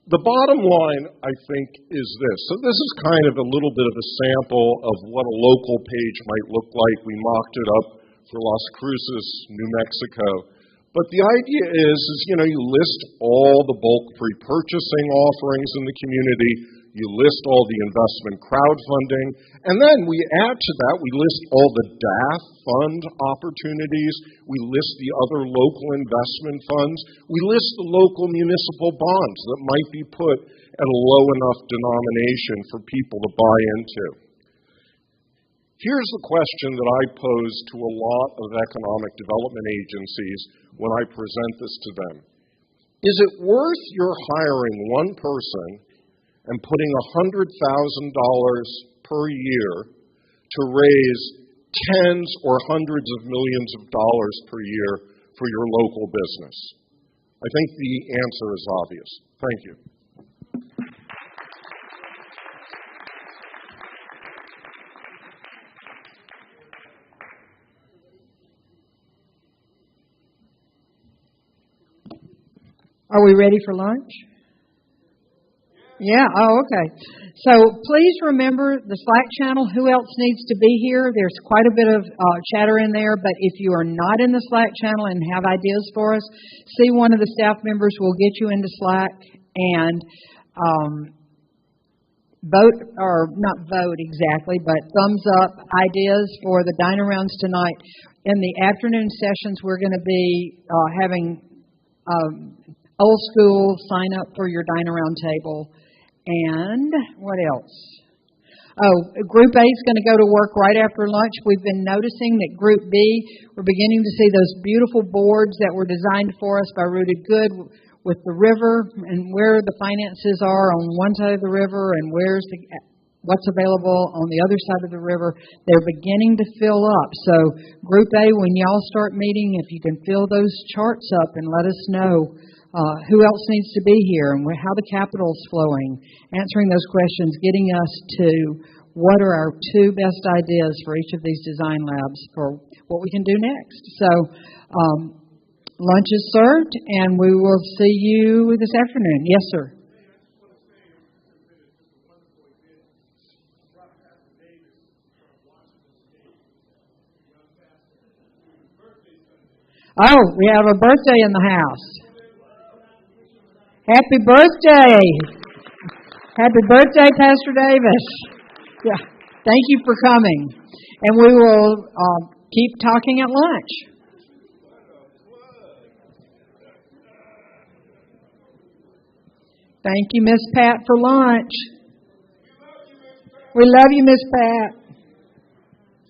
The bottom line, I think, is this. So this is kind of a little bit of a sample of what a local page might look like. We mocked it up for Las Cruces, New Mexico. But the idea is you list all the bulk pre-purchasing offerings in the community, you list all the investment crowdfunding, and then we add to that, we list all the DAF fund opportunities, we list the other local investment funds, we list the local municipal bonds that might be put at a low enough denomination for people to buy into. Here's the question that I pose to a lot of economic development agencies when I present this to them. Is it worth your hiring one person and putting $100,000 per year to raise tens or hundreds of millions of dollars per year for your local business? I think the answer is obvious. Thank you. Are we ready for lunch? Yeah, oh, okay. So please remember the Slack channel. Who else needs to be here? There's quite a bit of chatter in there, but if you are not in the Slack channel and have ideas for us, see one of the staff members. Will get you into Slack and vote, or not vote exactly, but thumbs up ideas for the dine-arounds tonight. In the afternoon sessions, we're going to be having old school, sign up for your dine-around table. And what else? Oh, Group A is going to go to work right after lunch. We've been noticing that Group B, we're beginning to see those beautiful boards that were designed for us by Rooted Good with the river and where the finances are on one side of the river and what's available on the other side of the river. They're beginning to fill up. So Group A, when y'all start meeting, if you can fill those charts up and let us know who else needs to be here and how the capital's flowing, answering those questions, getting us to what are our two best ideas for each of these design labs for what we can do next. So lunch is served, and we will see you this afternoon. Yes, sir. Oh, we have a birthday in the house. Happy birthday. Happy birthday, Pastor Davis. Yeah. Thank you for coming. And we will keep talking at lunch. Thank you, Miss Pat, for lunch. We love you, Miss Pat.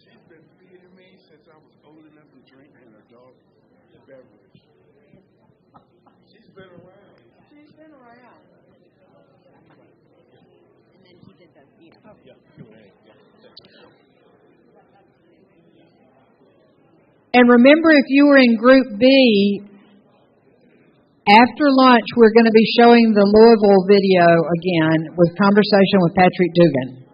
She's been feeding me since I was old enough to drink an adult beverage. She's been around. And remember, if you were in Group B, after lunch, we're going to be showing the Louisville video again with conversation with Patrick Dugan.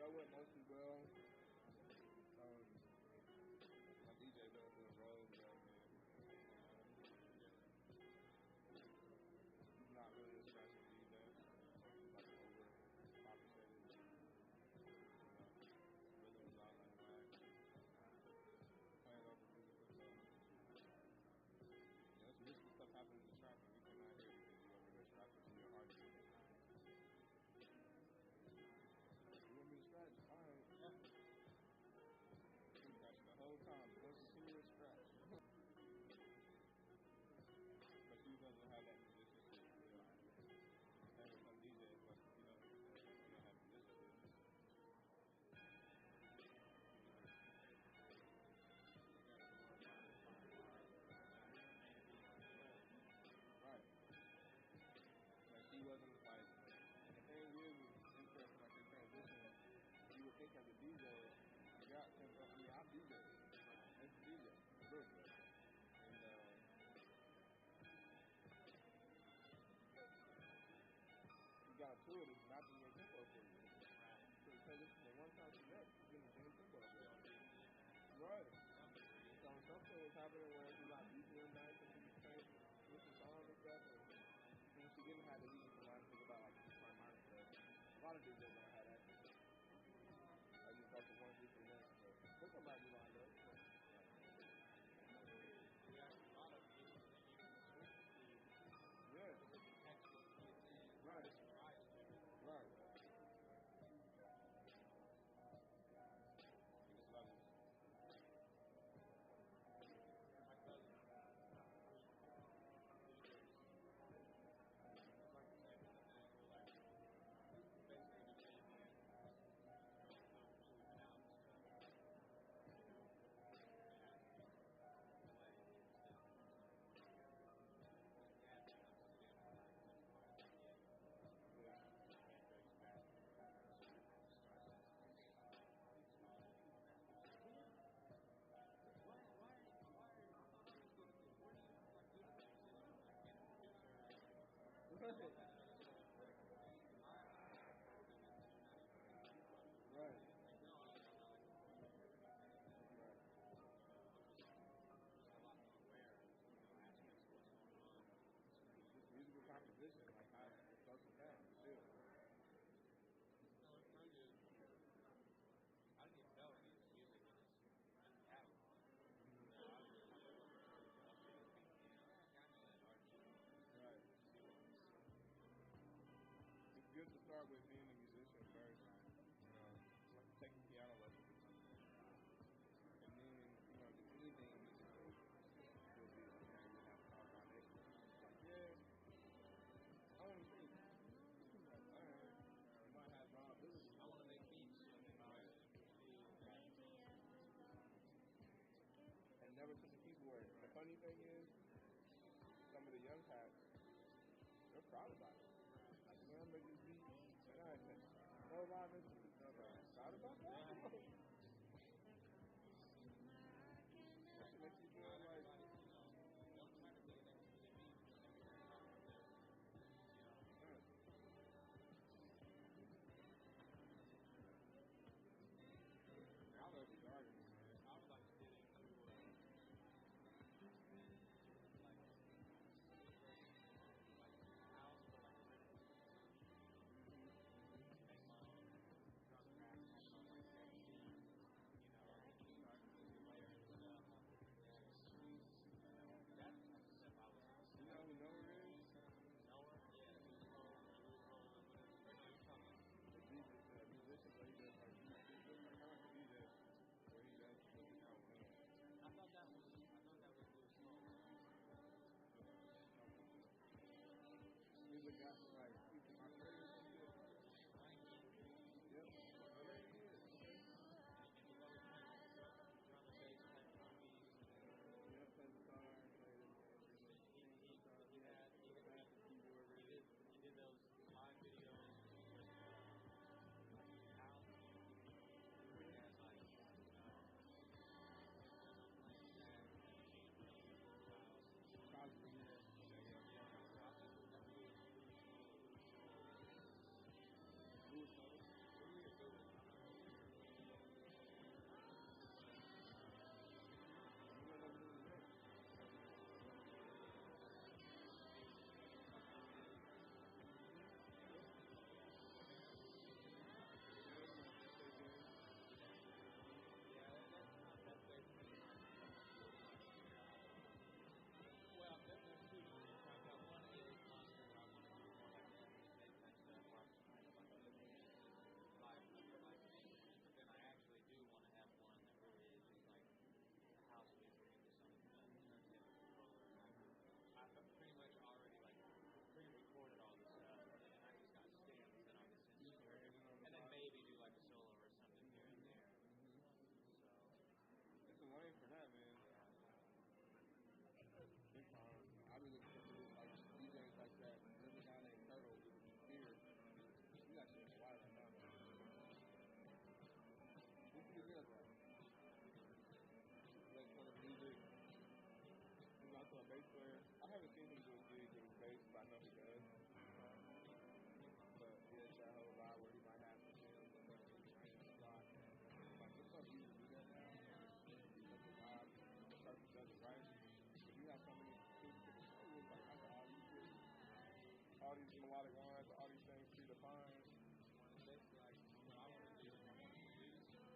Show went mostly well. My DJ doing good roles, he's not really a special DJ. Like over compensated. Rhythm's not on the whack. Playing over musical stuff. That's risky stuff happening in the trap, and we cannot hear because you over there scratching from your heart. You want me to scratch? All right. Scratch the whole time. One continuous scratch. But he doesn't have that musicianship. Same with some DJs, but he don't have musicianship. Right. Like he wasn't like. And the thing is interesting, like in transition, you would think as a DJ, you got to, I'm DJ. It's DJ. Good. And you got to it, it's not in your tempo for you. So because it's the one time you met, you're in the same tempo. Right. So something was happening where you got BPM nights and you playing with the song and stuff. And she didn't have to leave for life, think about like my mind stuff. A lot of DJs don't have that. I just talk to one DJ next, but somebody be lined up. Yeah. Right. Right. Just love it. Right. Just musical composition, like how it starts with that, too. I didn't even know any of this music in this catalog. Right. It's good to start with being a musician first. Like taking piano lessons or something. And then, just anything musically will be like, man, you have to talk about it. Like, yeah, I want to sing. Like, all right. You might have raw ability. I want to make beats. And never took a keyboard. The funny thing is, some of the young cats, they're proud about it. Like, man, I'm making this beat. And I said, no live instruments. Proud about that? It makes you feel like, I love the garden, man. I would like to get into like house or like make my own drum tracks and stuff like that. Start putting layers and stuff. That's the type of stuff I was. You know who Noah is? Noah? Yeah, he was rolling with us. The musician, but he does like kind of like a DJ where he does what he calls him. I thought that was Blue Smoke. He's a guy like he's my favorite. Yep. Whatever he is. And he's always playing drum and bass type beats. Yeah, plays guitar, plays he had I know he does. But yeah, it's that whole vibe where he might have some films or whatever he's running the block. Like, it's up to you to do that now. Because the vibe, the person does it right. If you have so many things to the school, it's like, I got all these melodic lines, all these things predefined. It's basically like, what I want to do, I want to use that.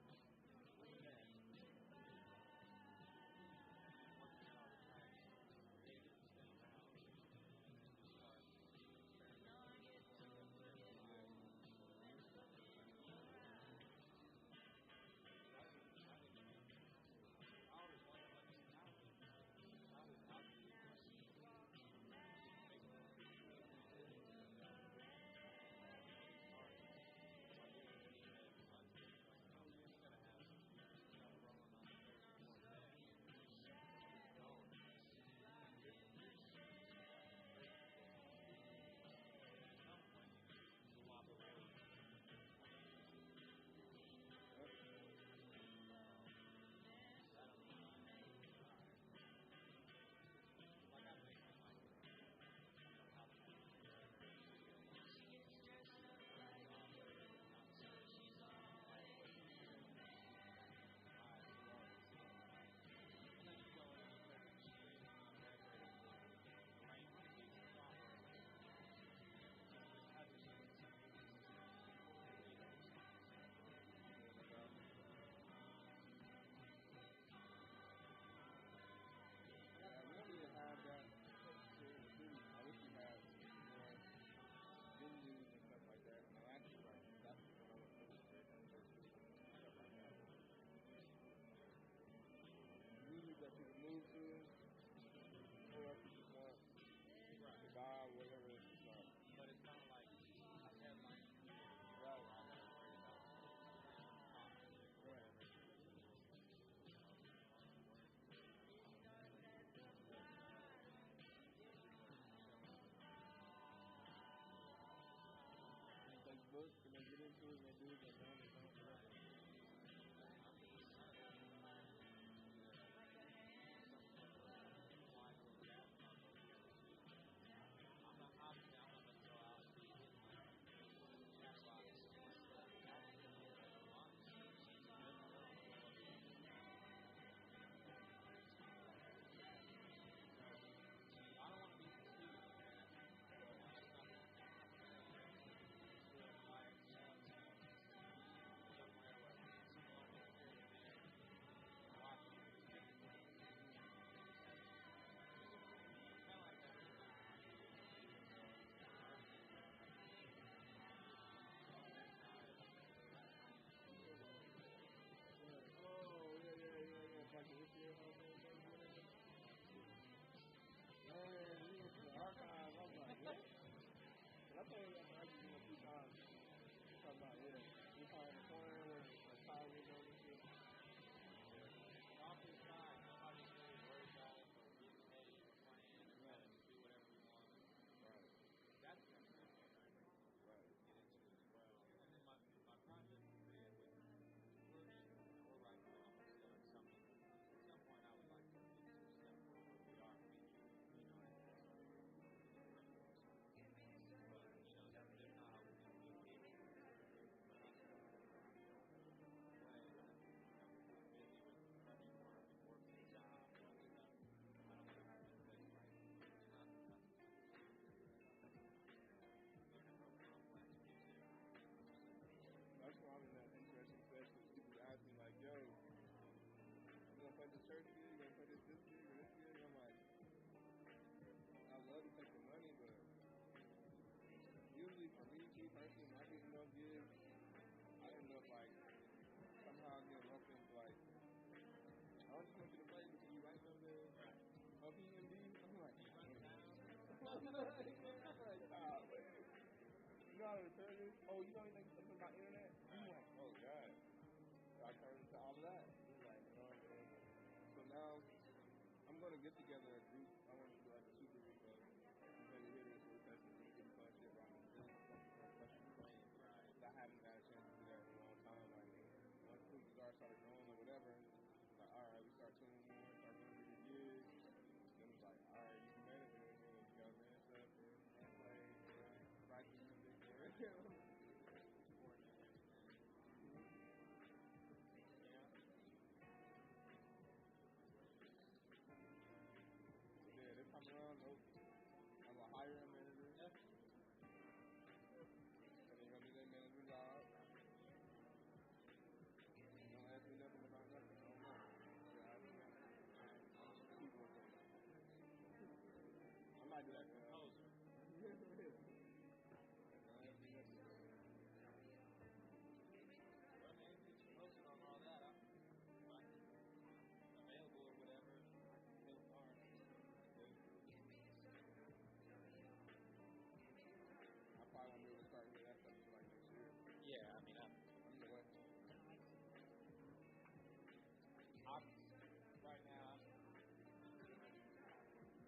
Have that here in the city. I wish we had more venues and stuff like that. And actually, like, that's what I want to do. Stuff like that. Music that people move to, or if you just want to buy, whatever it's just like. But it's not like a headline. Right. Right. Book and they get into it and they do it, they're done, I don't want to be confused. Like this year, man, we went to the archive. I was like, what? And I told you that actually a few times. Talking about, yeah, we call in the corner where Tyler was on this shit. Off to the side, nobody's really worried about it or getting paid or playing or letting us do whatever we want. Right. That's what I'm trying to right. Get into as well. And then my project was there with we're right now something. At some point, I would like to get to a step where we are featured, you know, but, you know, that's just not how we can do it. But I'm busy with running work and working a job and all that stuff. I don't want to have to play right. It's not that's why I'm in that interesting session. People ask me, like, yo, you gonna play the church gig? You gonna play this gig or this gig? I'm like, I love to take the money, but usually for me personally, when I get enough gigs, I end up like somehow getting roped into like, I just want you to play because you write something. OPMD. I'm like, you know how to turn this? Oh, you know anything about internet? I'm like, oh god. I turned into all of that. Like, you know what I mean? So now I'm gonna get together a group. I want to do like a super group of maybe videos for testing and fun shit around the group. I haven't had a chance to do that in a long time. Like once Cool Bazaar started growing or whatever, it's like alright, we start tuning more, start going to the gigs. Then it's like, alright, you can manage it, you got a man stuff. Yeah, this time around, nope. I'm gonna hire a manager. And they're gonna do their manager job. Don't ask me nothing about nothing. I don't know. Yeah, I'm just keep working. I might do that composer. Don't ask me nothing. Posted on all that. I'm available or whatever. I can still start. I probably won't be able to start getting that stuff until like next year. Yeah, I mean, I'm right now. I'm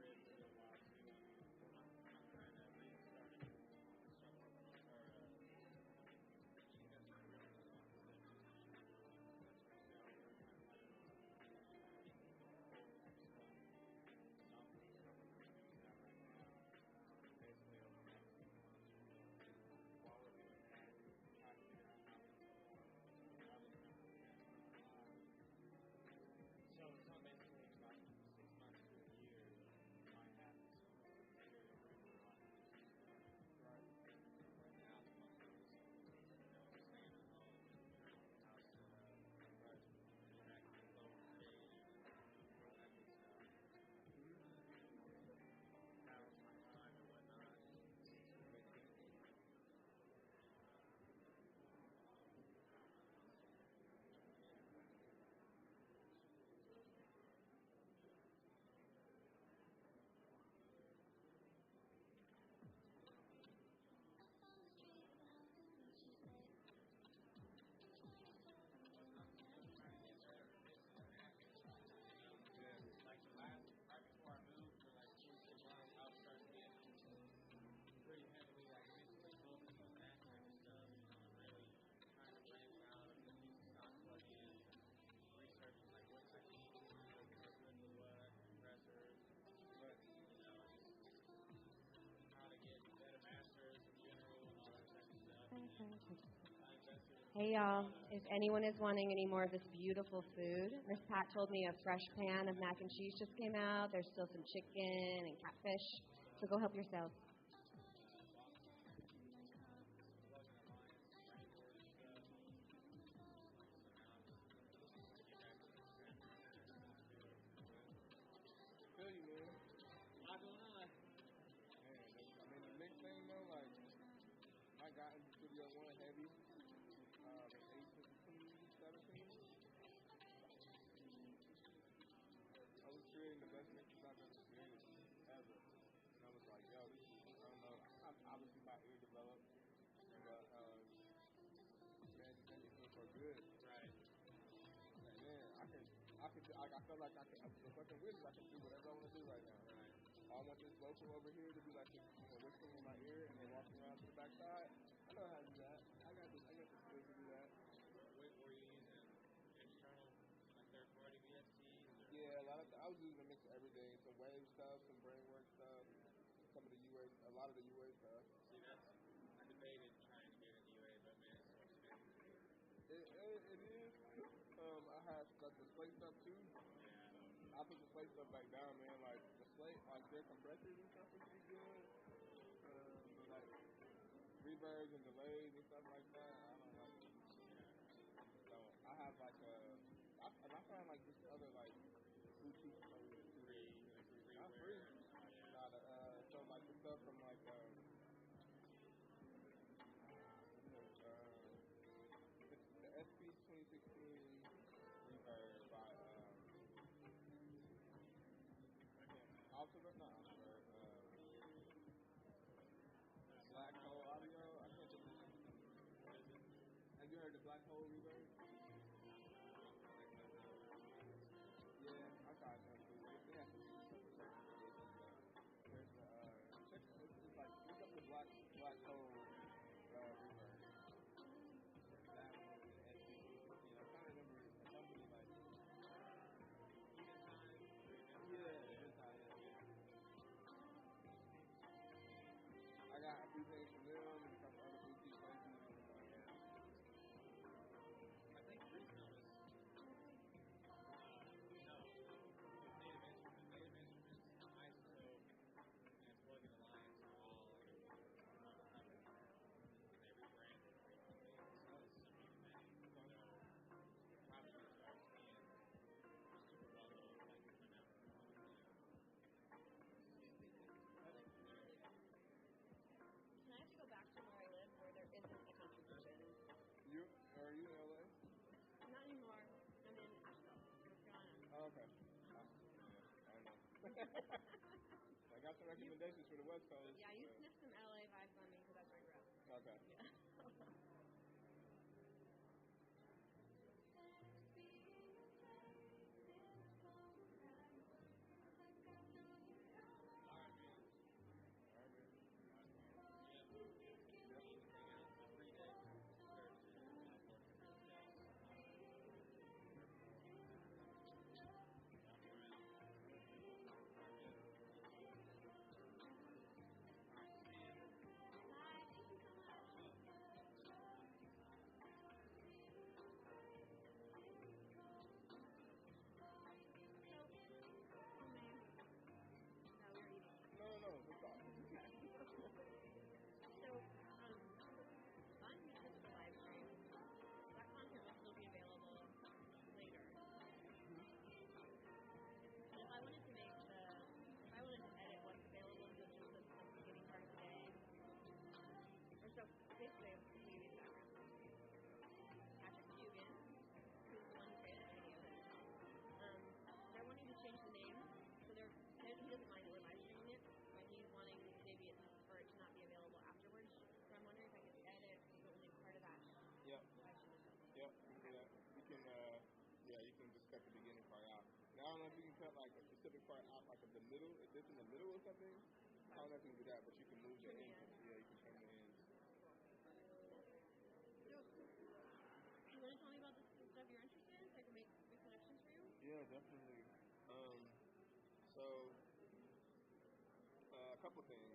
ready for a while too. I'm trying to restart construction or basically over the next few months, quality of that, try to figure out how to so it's not basically about 6 months to a year. Might have to figure it out. Right now, the most of it is, staying at home, house set up, interacting with local stage, all that good stuff. Balance my time and whatnot. Like the last, right before I moved for like 2 months, I was starting to get pretty heavily like physically focused on that kind of stuff, and really trying to branch out and looking to stock plugins and researching like what techniques work good with what, compressors, but how to get better masters in general and all that kind of stuff. Hey y'all, if anyone is wanting any more of this beautiful food, Miss Pat told me a fresh pan of mac and cheese just came out. There's still some chicken and catfish, so go help yourself. Feel you, man. Not going on. Man, I mean, the next thing though, like, I got into Studio One heavy, in 17. I was creating the best mixes I've ever created, ever. And I was like, yo, this is, I don't know, obviously my ear developed, but, man, this thing so good. Right. Like, man, I felt like the fucking weird is I can do whatever I want to do right now. Right. I want this vocal over here to be like, whispering in my ear and then walking around to the backside. I know how to do that. I got the skills to do that. What were you using? External, like third-party VSTs? Yeah, I was using a mix of everything. Some wave stuff, some brainwork stuff, some of the UA, a lot of the UA stuff. See, I debated trying to get a UA, but man, it's so expensive. It is. I have like the slate stuff too. Yeah. I put the slate stuff back down, man. Like the slate, like their compressors and stuff is pretty good. But like reverbs and delays and stuff like that, I don't like it. So I have like I find like this other like boutique Free. Not free. So like the stuff from like the SP 2016 reverb by Black Hole Audio. I can't think. Have you heard the Black Hole reverb? Yeah, I got them too. They have some there's it's like look up the Black Hole reverb. That one was the SP 2016. I'm trying to remember a company like I got a few things from them and a couple other boutiques I got some recommendations for the West Coast. Yeah, you sniffed some LA vibes on me because that's where I grew up. Okay. Yeah. No, let's talk. So, on YouTube, the live stream, that content will still be available later. And if I wanted to edit what's available to just the beginning part of the day, or so basically, to give you the background. Patrick Dugan, who's the one who created the video, they're wanting to change the name, so he doesn't mind that we're live streaming it, but he's wanting maybe for it to not be available afterwards. So I'm wondering if I could edit only part of that. Yep. Yep, we can do that. We can, you can just cut the beginning part out. Now, I don't know if you can cut like a specific part out, like of the middle, if it's in the middle or something. I don't know if you can do that, but you can move the ends. Yeah, you can trim the ends. So, you want to tell me about the stuff you're interested in so I can make good connections for you? Yeah, definitely. A couple things.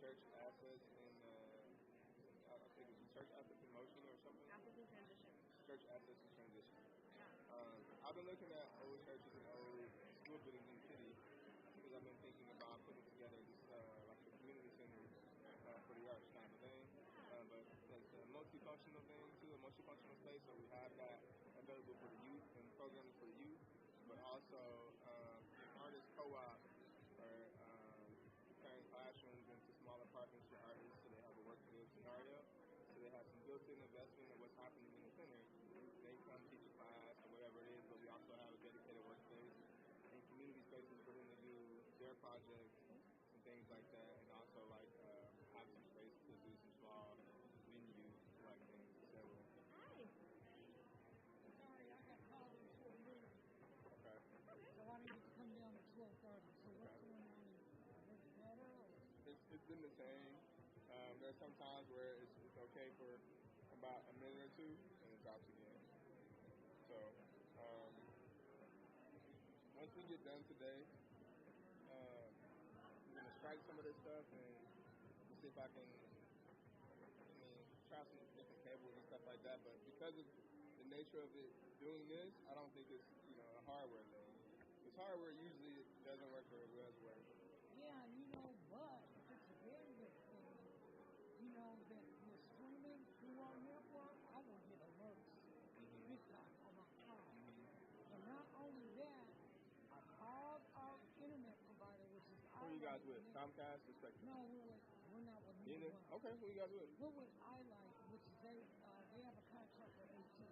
Church assets and I think it's church assets in motion or something. Assets in transition. Church assets in transition. Yeah. I've been looking at old churches and old school buildings in the city because I've been thinking about putting together this like a community center for the arts kind of thing. But it's a multifunctional thing too, a multifunctional space. So we have that available for the youth and programming for the youth, but also an artist co-op or turn classrooms into smaller apartments for artists so they have a work-to-live scenario. So they have some built-in investment in what's happening in the center. They come teach a class or whatever it is, but we also have a dedicated workspace and community spaces for them to do their projects and things like that, and also like have some space to do some small venues like things, etc. Hi. Sorry, I got called in 4 minutes. Okay. So I needed to come down at 12:30. So what's going on? Is it better? It's been the same. There's some times where it's okay for about a minute or two, and it drops again. So once we get done today, I'm going to strike some of this stuff and see if I can try some different cables and stuff like that. But because of the nature of it doing this, I don't think it's a hardware thing. Because hardware usually doesn't work where it does work. Yeah, but it's a very good thing. That you're streaming through our network, I will get alerts big time on my phone. So not only that, I called our internet provider, which is Who are you guys with? Comcast or Spectrum? No, we're not with Neither? either one. Okay, who you guys with? We're with iLight, which is they have a contract with AT&T.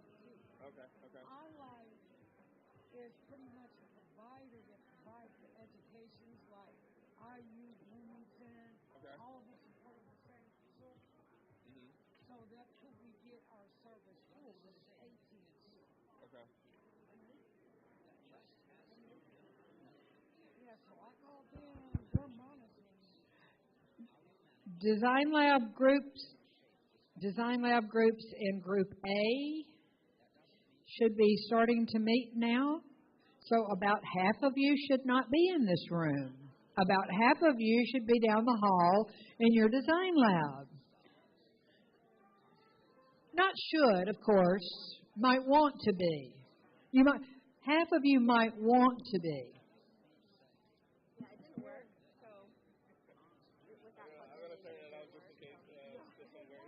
Okay. iLight is pretty much a provider that provides the educations like IU, Bloomington, all of us are part of the same consortium. So that's who we get our service through, but it's AT&T. Okay. Yeah, so I called them, they're monitoring. Design Lab groups in Group A should be starting to meet now. So about half of you should not be in this room. About half of you should be down the hall in your design lab. Not should, of course. Might want to be. Half of you might want to be. Yeah, it didn't work. So with that, I'm gonna turn it off just in case it's somewhere.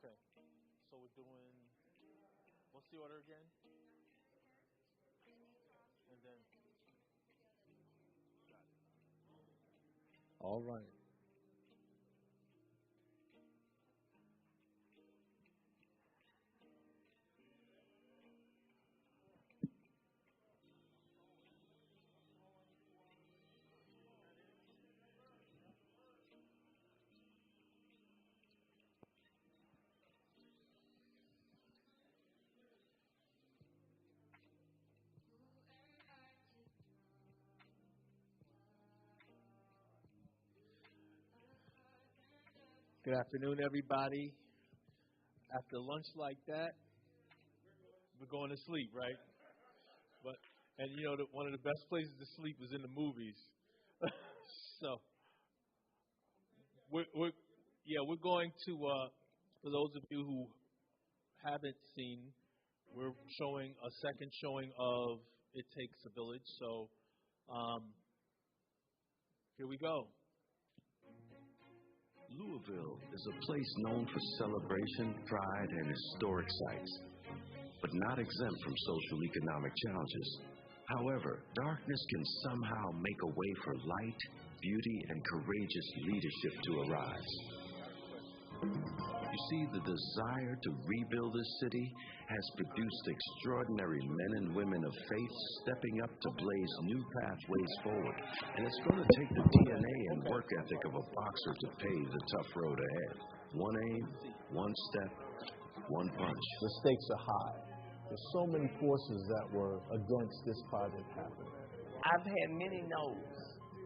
Okay. So we're doing, what's the order again? And then, got it. All right. Good afternoon, everybody. After lunch like that, we're going to sleep, right? And you know, one of the best places to sleep is in the movies. So, we're going to. For those of you who haven't seen, we're showing a second showing of It Takes a Village. So, here we go. Louisville is a place known for celebration, pride, and historic sites, but not exempt from social economic challenges. However, darkness can somehow make a way for light, beauty, and courageous leadership to arise. You see, the desire to rebuild this city has produced extraordinary men and women of faith stepping up to blaze new pathways forward. And it's going to take the DNA and work ethic of a boxer to pave the tough road ahead. One aim, one step, one punch. The stakes are high. There's so many forces that were against this project happening. I've had many no's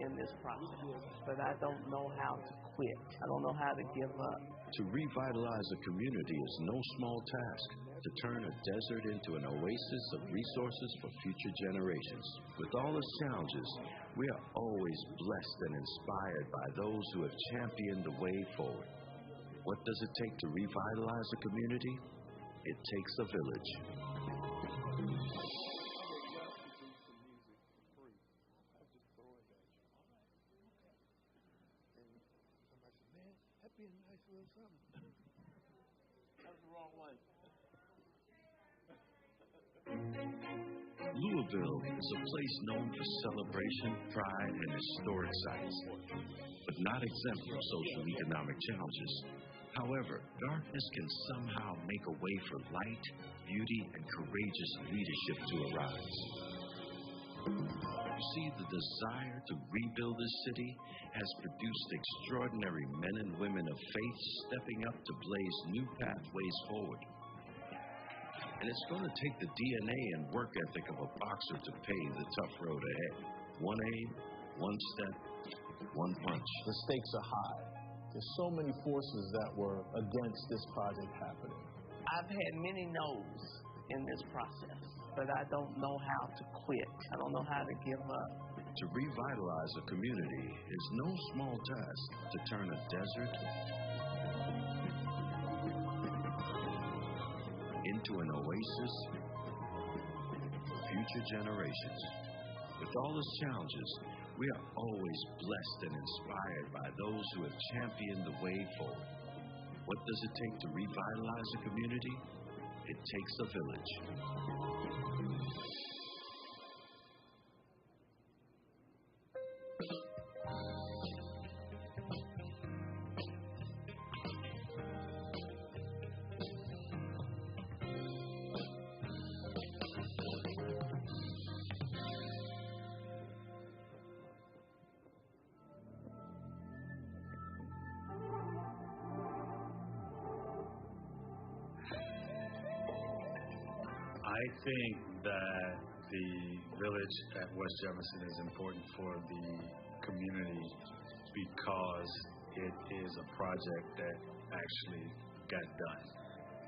in this process, but I don't know how to quit. I don't know how to give up. To revitalize a community is no small task. To turn a desert into an oasis of resources for future generations. With all its challenges, we are always blessed and inspired by those who have championed the way forward. What does it take to revitalize a community? It takes a village. That'd be a nice little something. That was the wrong one. Louisville is a place known for celebration, pride, and historic sites, but not exempt from social and economic challenges. However, darkness can somehow make a way for light, beauty, and courageous leadership to arise. You see, the desire to rebuild this city has produced extraordinary men and women of faith stepping up to blaze new pathways forward. And it's going to take the DNA and work ethic of a boxer to pave the tough road ahead. One aim, one step, one punch. The stakes are high. There's so many forces that were against this project happening. I've had many no's in this process, but I don't know how to quit. I don't know how to give up. To revitalize a community is no small task. To turn a desert into an oasis for future generations. With all its challenges, we are always blessed and inspired by those who have championed the way forward. What does it take to revitalize a community? It takes a village. I think that the village at West Jefferson is important for the community because it is a project that actually got done.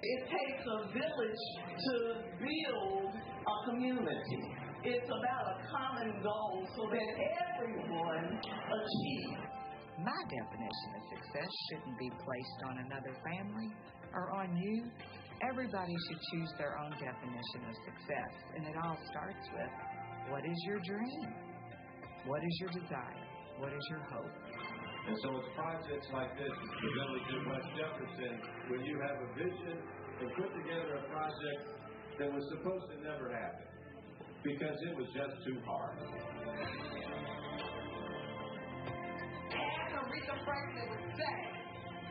It takes a village to build a community. It's about a common goal so that everyone achieves. My definition of success shouldn't be placed on another family or on you. Everybody should choose their own definition of success, and it all starts with, what is your dream? What is your desire? What is your hope? And so it's projects like this, the Village at West Jefferson, where you have a vision and put together a project that was supposed to never happen because it was just too hard. As Aretha Franklin would say,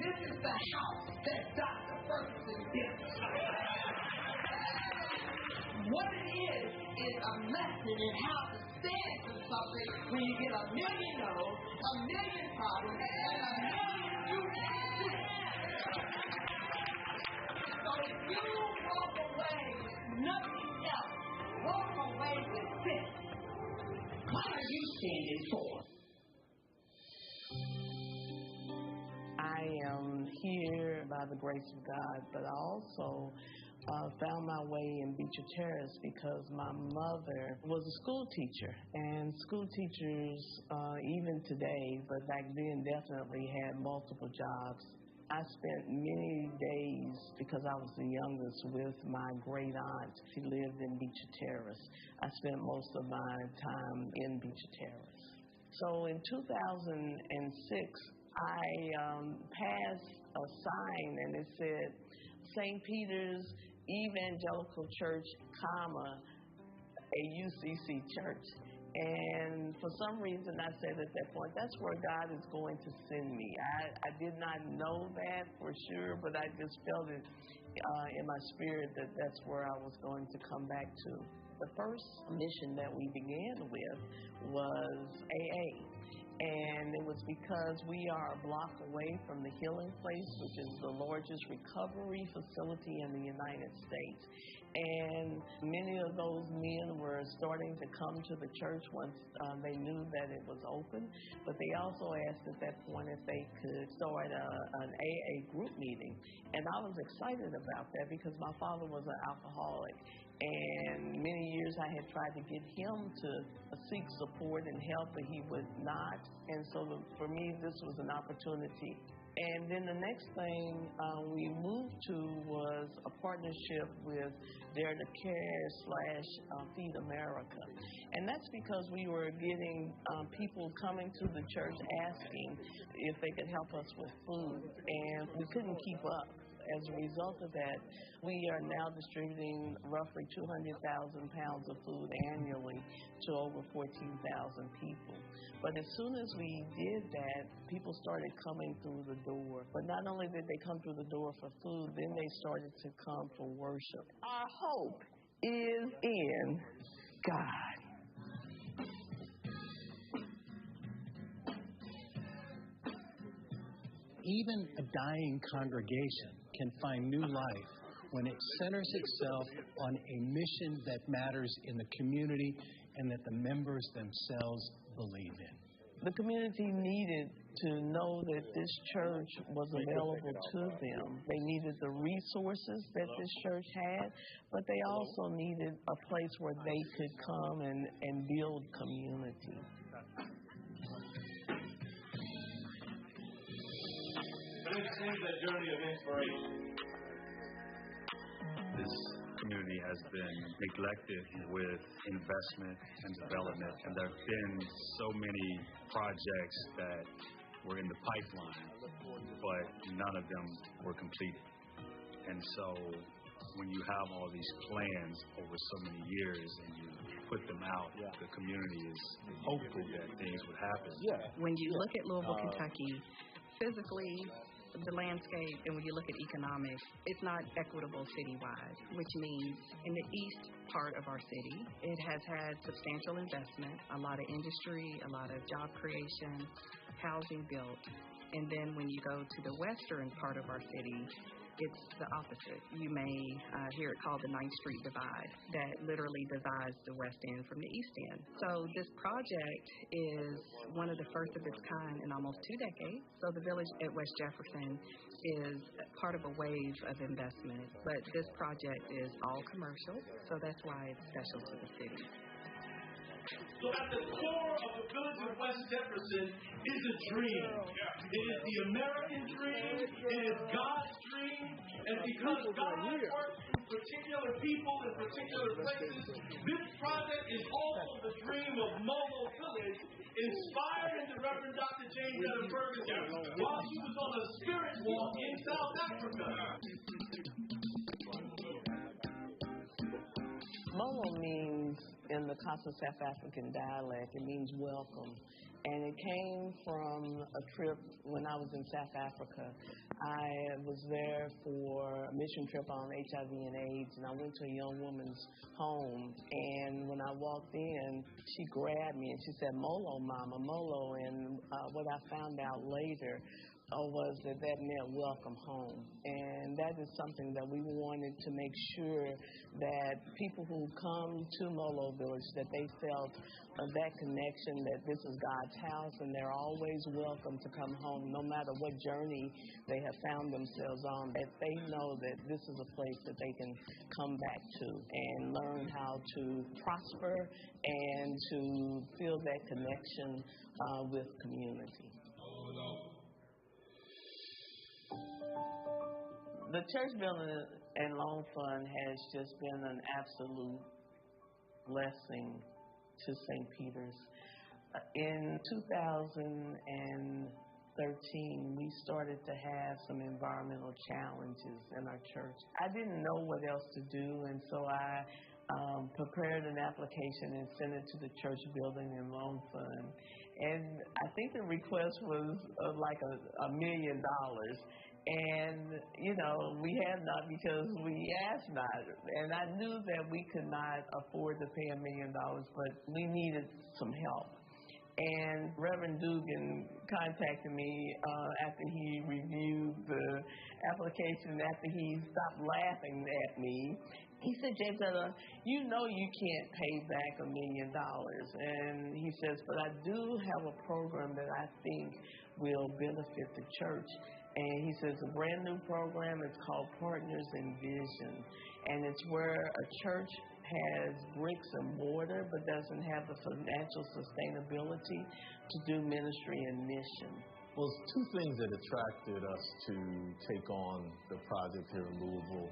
this is the house that Dr. Ferguson built. What it is a lesson in how to stand for something when you get a million no's, a million problems, and a million you can't do. So if you walk away with nothing else, walk away with this. What are you standing for? I am here by the grace of God, but I also found my way in Beecher Terrace because my mother was a school teacher, and school teachers, even today, but back then definitely had multiple jobs. I spent many days, because I was the youngest, with my great aunt. She lived in Beecher Terrace. I spent most of my time in Beecher Terrace. So in 2006, I passed a sign, and it said, St. Peter's Evangelical Church, a UCC church. And for some reason, I said at that point, that's where God is going to send me. I did not know that for sure, but I just felt it in my spirit that that's where I was going to come back to. The first mission that we began with was AA. And it was because we are a block away from the Healing Place, which is the largest recovery facility in the United States. And many of those men were starting to come to the church once they knew that it was open. But they also asked at that point if they could start an AA group meeting. And I was excited about that because my father was an alcoholic. And many years I had tried to get him to seek support and help, but he would not. And so for me, this was an opportunity. And then the next thing we moved to was a partnership with Dare to Care / Feed America. And that's because we were getting people coming to the church asking if they could help us with food, and we couldn't keep up. As a result of that, we are now distributing roughly 200,000 pounds of food annually to over 14,000 people. But as soon as we did that, people started coming through the door. But not only did they come through the door for food, then they started to come for worship. Our hope is in God. Even a dying congregation can find new life when it centers itself on a mission that matters in the community and that the members themselves believe in. The community needed to know that this church was available to them. They needed the resources that this church had, but they also needed a place where they could come and build community. But it seems a journey of inspiration. This community has been neglected with investment and development, and there have been so many projects that were in the pipeline, but none of them were completed. And so when you have all these plans over so many years and you put them out, the community is hopeful that things would happen. When you look at Louisville, Kentucky, physically, the landscape, and when you look at economics, it's not equitable citywide, which means in the east part of our city, it has had substantial investment, a lot of industry, a lot of job creation, housing built. And then when you go to the western part of our city, it's the opposite. You may hear it called the 9th Street Divide, that literally divides the west end from the east end. So this project is one of the first of its kind in almost 2 decades. So the Village at West Jefferson is part of a wave of investment, but this project is all commercial, so that's why it's special to the city. So at the core of the village of West Jefferson is a dream. It is the American dream. It is God's dream. And because God works through particular people in particular places, this project is also the dream of Molo Village, inspired in the Reverend Dr. James Etta Ferguson while he was on a spirit walk in South Africa. Molo means, in the Xhosa South African dialect, it means welcome. And it came from a trip when I was in South Africa. I was there for a mission trip on HIV and AIDS, and I went to a young woman's home. And when I walked in, she grabbed me and she said, "Molo, Mama, Molo." And what I found out later was that meant welcome home. And that is something that we wanted to make sure that people who come to Molo Village, that they felt that connection, that this is God's house and they're always welcome to come home no matter what journey they have found themselves on, that they know that this is a place that they can come back to and learn how to prosper and to feel that connection with community. The church building and loan fund has just been an absolute blessing to St. Peter's. In 2013, we started to have some environmental challenges in our church. I didn't know what else to do, and so I prepared an application and sent it to the church building and loan fund. And I think the request was like $1 million. And, we had not because we asked not. And I knew that we could not afford to pay $1 million, but we needed some help. And Reverend Dugan contacted me after he reviewed the application, after he stopped laughing at me. He said, "James Etta, you know you can't pay back $1 million." And he says, "But I do have a program that I think will benefit the church." And he says, a brand new program, it's called Partners in Vision. And it's where a church has bricks and mortar but doesn't have the financial sustainability to do ministry and mission. Well, it's two things that attracted us to take on the project here in Louisville.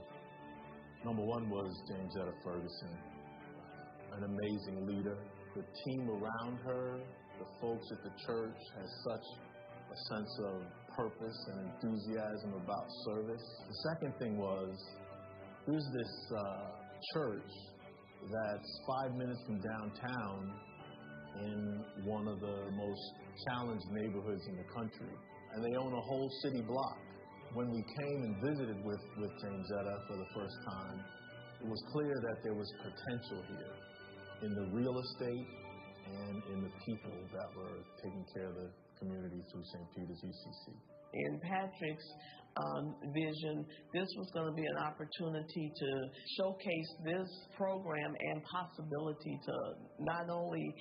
Number one was James Etta Ferguson, an amazing leader. The team around her, the folks at the church, has such a sense of purpose and enthusiasm about service. The second thing was, here's this church that's 5 minutes from downtown in one of the most challenged neighborhoods in the country. And they own a whole city block. When we came and visited with James Etta for the first time, it was clear that there was potential here in the real estate and in the people that were taking care of the community through St. Peter's UCC. In Patrick's vision, this was going to be an opportunity to showcase this program and possibility to not only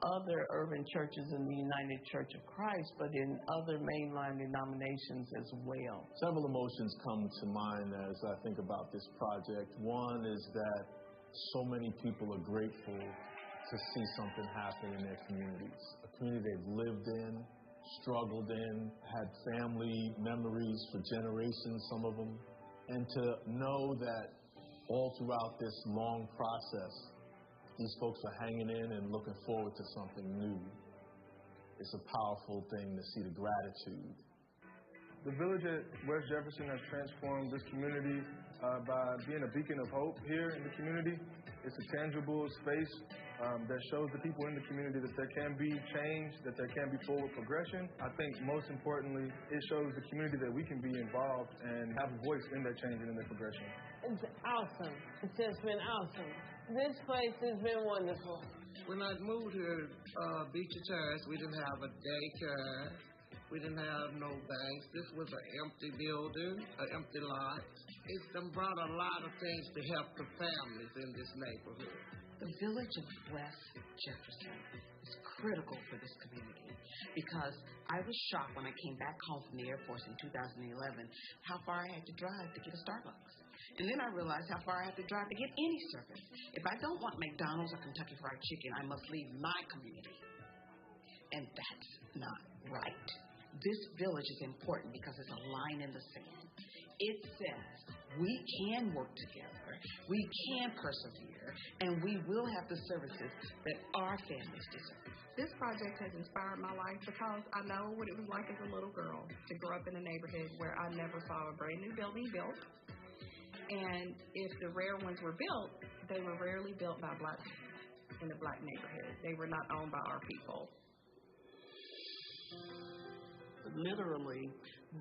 other urban churches in the United Church of Christ, but in other mainline denominations as well. Several emotions come to mind as I think about this project. One is that so many people are grateful to see something happen in their communities, a community they've lived in, struggled in, had family memories for generations, some of them, and to know that all throughout this long process, these folks are hanging in and looking forward to something new. It's a powerful thing to see the gratitude. The village at West Jefferson has transformed this community by being a beacon of hope here in the community. It's a tangible space that shows the people in the community that there can be change, that there can be forward progression. I think most importantly, it shows the community that we can be involved and have a voice in that change and in that progression. It's awesome. It's just been awesome. This place has been wonderful. When I moved here, Beecher Terrace, we didn't have a daycare. We didn't have no banks. This was an empty building, an empty lot. It's brought a lot of things to help the families in this neighborhood. The village of West Jefferson is critical for this community because I was shocked when I came back home from the Air Force in 2011 how far I had to drive to get a Starbucks. And then I realized how far I have to drive to get any service. If I don't want McDonald's or Kentucky Fried Chicken, I must leave my community. And that's not right. This village is important because it's a line in the sand. It says we can work together, we can persevere, and we will have the services that our families deserve. This project has inspired my life because I know what it was like as a little girl to grow up in a neighborhood where I never saw a brand new building built. And if the rare ones were built, they were rarely built by black in the black neighborhood. They were not owned by our people. Literally,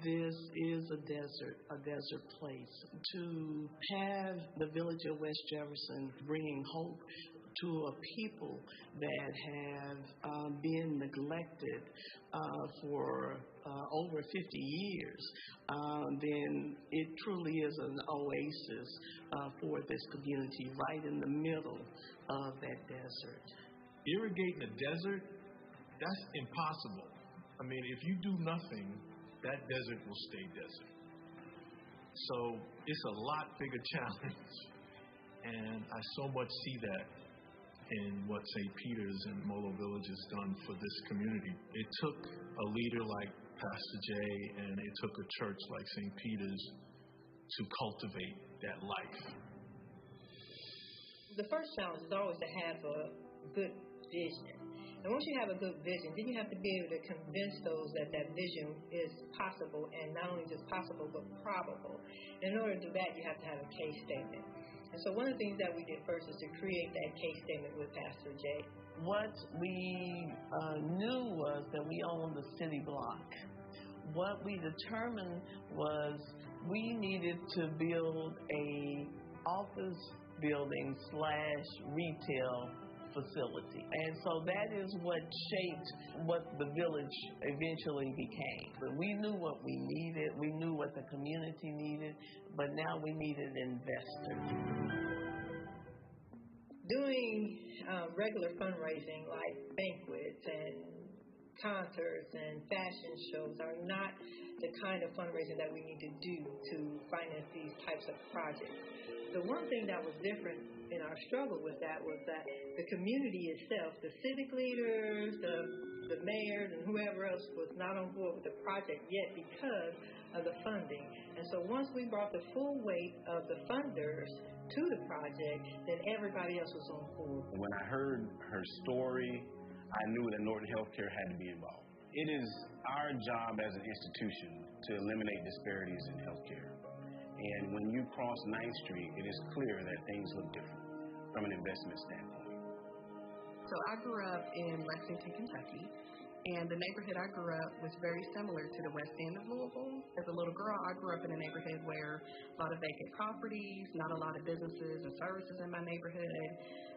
this is a desert place. To have the village of West Jefferson bringing hope to a people that have been neglected for over 50 years, then it truly is an oasis for this community right in the middle of that desert. Irrigating a desert, that's impossible. I mean, if you do nothing, that desert will stay desert. So it's a lot bigger challenge. And I so much see that in what St. Peter's and Molo Village has done for this community. It took a leader like Pastor Jay, and it took a church like St. Peter's to cultivate that life. The first challenge is always to have a good vision. And once you have a good vision, then you have to be able to convince those that that vision is possible, and not only just possible, but probable. And in order to do that, you have to have a case statement. And so one of the things that we did first is to create that case statement with Pastor Jay. What we knew was that we owned the city block. What we determined was we needed to build a office building / retail facility. And so that is what shaped what the village eventually became. But we knew what we needed, we knew what the community needed, but now we needed investors. Doing regular fundraising like banquets and concerts and fashion shows are not the kind of fundraising that we need to do to finance these types of projects. The one thing that was different in our struggle with that was that the community itself, the civic leaders, the mayors, and whoever else was not on board with the project yet because of the funding. And so once we brought the full weight of the funders to the project, then everybody else was on board. When I heard her story, I knew that Norton Healthcare had to be involved. It is our job as an institution to eliminate disparities in healthcare. And when you cross 9th Street, it is clear that things look different from an investment standpoint. So I grew up in Lexington, Kentucky, and the neighborhood I grew up was very similar to the West End of Louisville. As a little girl, I grew up in a neighborhood where a lot of vacant properties, not a lot of businesses and services in my neighborhood.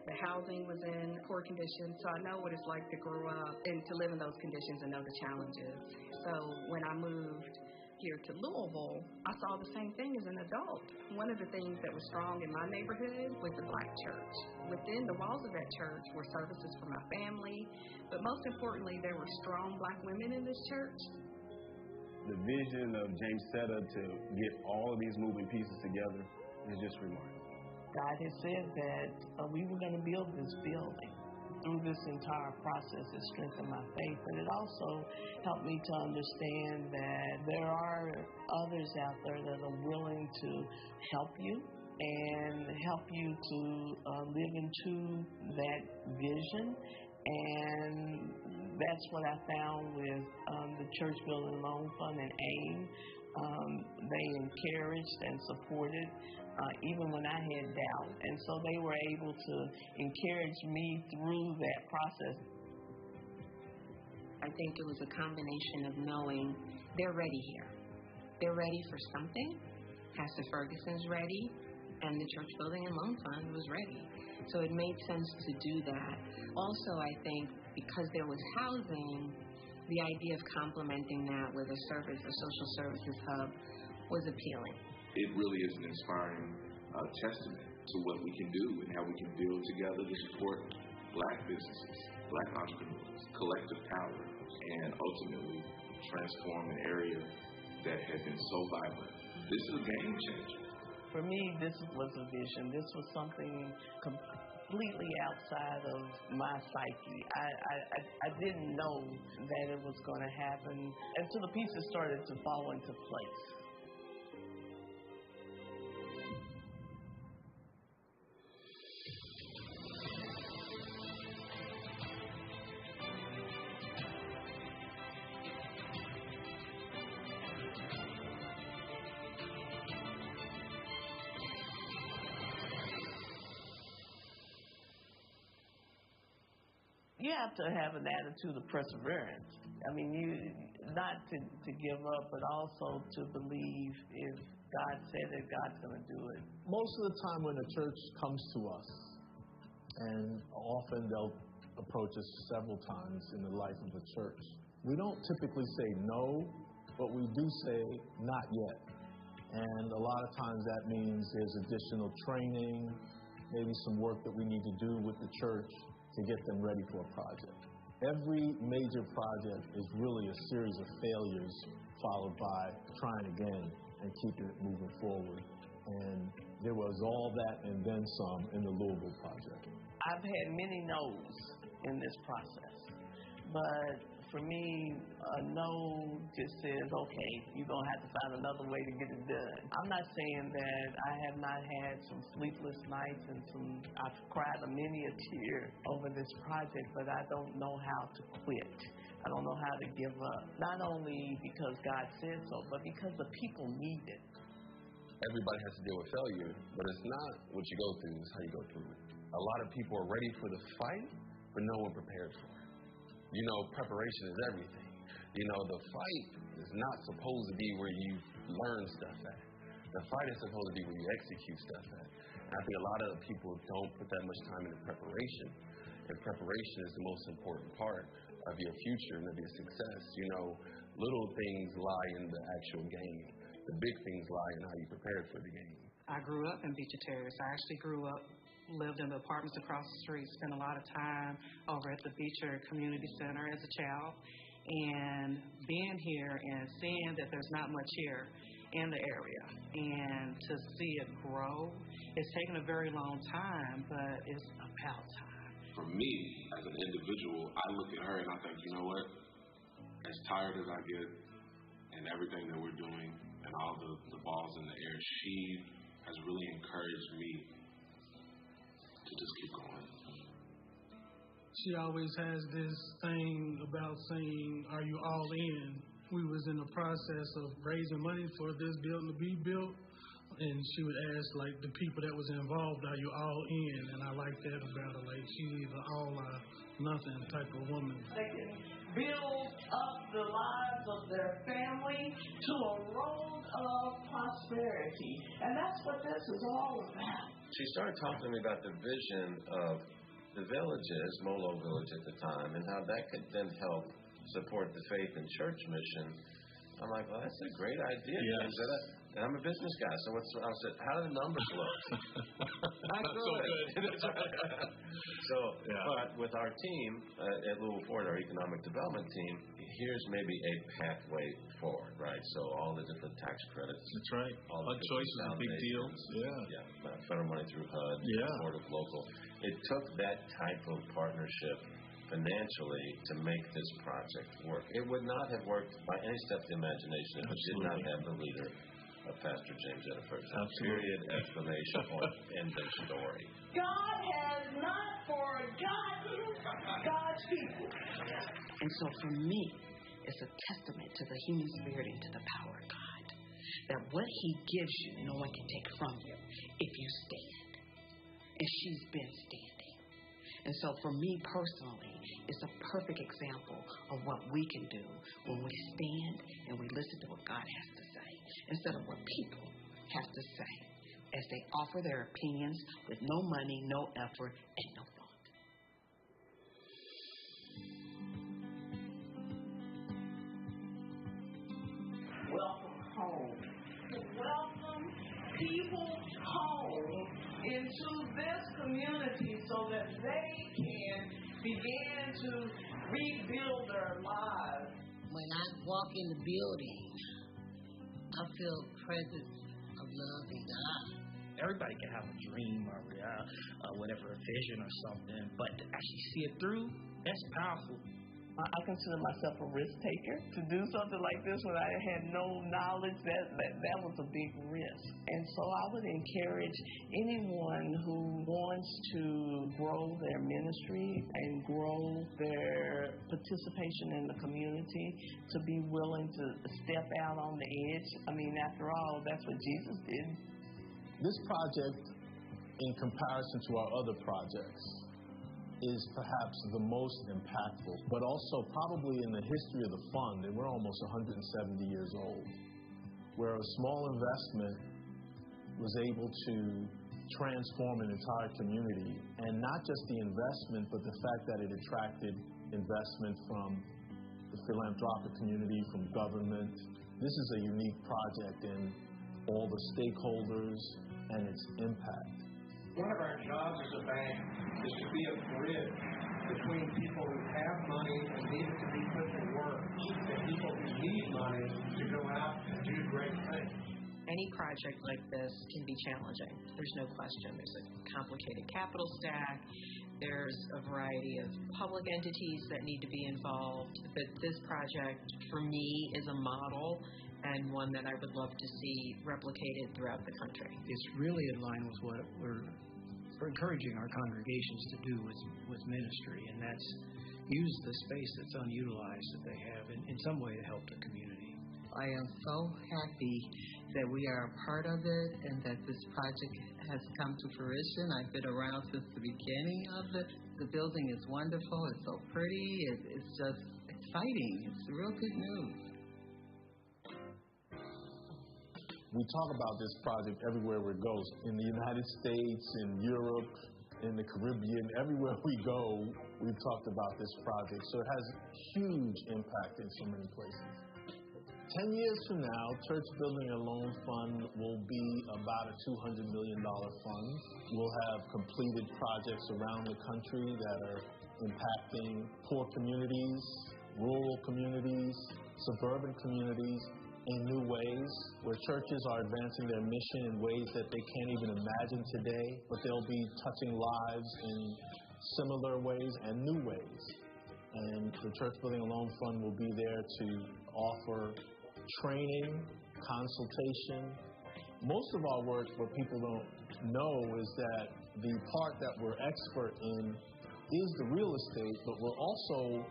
The housing was in poor condition, so I know what it's like to grow up and to live in those conditions and know the challenges. So when I moved here to Louisville, I saw the same thing as an adult. One of the things that was strong in my neighborhood was the black church. Within the walls of that church were services for my family, but most importantly, there were strong black women in this church. The vision of James Setta to get all of these moving pieces together is just remarkable. God has said that we were going to build this building. Through this entire process, it strengthened my faith, but it also helped me to understand that there are others out there that are willing to help you and help you to live into that vision. And that's what I found with the Church Building Loan Fund and AIM. They encouraged and supported even when I had doubt. And so they were able to encourage me through that process. I think it was a combination of knowing they're ready here. They're ready for something. Pastor Ferguson's ready, and the Church Building and Loan Fund was ready. So it made sense to do that. Also, I think because there was housing, the idea of complementing that with a social services hub was appealing. It really is an inspiring testament to what we can do and how we can build together to support black businesses, black entrepreneurs, collective power, and ultimately transform an area that had been so vibrant. This is a game changer. For me, this was a vision. This was something completely outside of my psyche. I didn't know that it was going to happen until the pieces started to fall into place. You have to have an attitude of perseverance. I mean, not to give up, but also to believe if God said it, God's going to do it. Most of the time when a church comes to us, and often they'll approach us several times in the life of the church, we don't typically say no, but we do say not yet. And a lot of times that means there's additional training, maybe some work that we need to do with the church to get them ready for a project. Every major project is really a series of failures followed by trying again and keeping it moving forward. And there was all that and then some in the Louisville project. I've had many no's in this process, but for me, a no just says, okay, you're going to have to find another way to get it done. I'm not saying that I have not had some sleepless nights and I've cried many a tear over this project, but I don't know how to quit. I don't know how to give up. Not only because God said so, but because the people need it. Everybody has to deal with failure, but it's not what you go through, it's how you go through it. A lot of people are ready for the fight, but no one prepared for it. You know, preparation is everything. You know, the fight is not supposed to be where you learn stuff at. The fight is supposed to be where you execute stuff at. And I think a lot of people don't put that much time into preparation. And preparation is the most important part of your future and of your success. You know, little things lie in the actual game. The big things lie in how you prepare for the game. I grew up in Beecher Terrace. I actually lived in the apartments across the street, spent a lot of time over at the Beecher Community Center as a child. And being here and seeing that there's not much here in the area and to see it grow, it's taken a very long time, but it's about time. For me, as an individual, I look at her and I think, you know what? As tired as I get and everything that we're doing and all the balls in the air, she has really encouraged me to just keep going. She always has this thing about saying, are you all in? We was in the process of raising money for this building to be built, and she would ask, like, the people that was involved, are you all in? And I like that about her. Like, she's either all or nothing type of woman. They can build up the lives of their family to a road of prosperity. And that's what this is all about. She started talking to me about the vision of the villages, Molo Village at the time, and how that could then help support the faith and church mission. I'm like, well, that's a great idea. Yes. And I'm a business guy, so I said, how do the numbers look? Not so good. But with our team at Louisville Ford, our economic development team, here's maybe a pathway forward, right? So all the different tax credits. That's right. HUD Choice is a big deal. Yeah. Federal money through HUD, Board of Local. It took that type of partnership financially to make this project work. It would not have worked by any step of the imagination if it did not have the leader of Pastor James Etta Ferguson. Period, exclamation point, end of story. God has not forgotten God's people. And so for me, it's a testament to the human spirit and to the power of God. That what he gives you, no one can take from you if you stand. And she's been standing. And so for me personally, it's a perfect example of what we can do when we stand and we listen to what God has to say instead of what people have to say as they offer their opinions with no money, no effort, and no thought. Welcome home. Welcome people home into this community so that they can begin to rebuild their lives. When I walk in the building, I feel the presence of love and God. everybody can have a dream or whatever, a vision or something, but to actually see it through, that's powerful. I consider myself a risk taker. To do something like this when I had no knowledge, that was a big risk. And so I would encourage anyone who wants to grow their ministry and grow their participation in the community to be willing to step out on the edge. I mean, after all, that's what Jesus did. This project, in comparison to our other projects, is perhaps the most impactful, but also probably in the history of the fund, and we're almost 170 years old, where a small investment was able to transform an entire community, and not just the investment, but the fact that it attracted investment from the philanthropic community, from government. This is a unique project in all the stakeholders and its impact. One of our jobs as a bank is to be a bridge between people who have money and need it to be put to work and people who need money to go out and do great things. Any project like this can be challenging. There's no question. There's a complicated capital stack. There's a variety of public entities that need to be involved. But this project, for me, is a model and one that I would love to see replicated throughout the country. It's really in line with what we're encouraging our congregations to do with ministry, and that's use the space that's unutilized that they have in some way to help the community. I am so happy that we are a part of it and that this project has come to fruition. I've been around since the beginning of it. The building is wonderful. It's so pretty. It's just exciting. It's real good news. We talk about this project everywhere we go, in the United States, in Europe, in the Caribbean, everywhere we go, we've talked about this project. So it has huge impact in so many places. 10 years from now, Church Building and Loan Fund will be about a $200 million fund. We'll have completed projects around the country that are impacting poor communities, rural communities, suburban communities, in new ways, where churches are advancing their mission in ways that they can't even imagine today, but they'll be touching lives in similar ways and new ways. And the Church Building and Loan Fund will be there to offer training, consultation. Most of our work, what people don't know, is that the part that we're expert in is the real estate, but we're also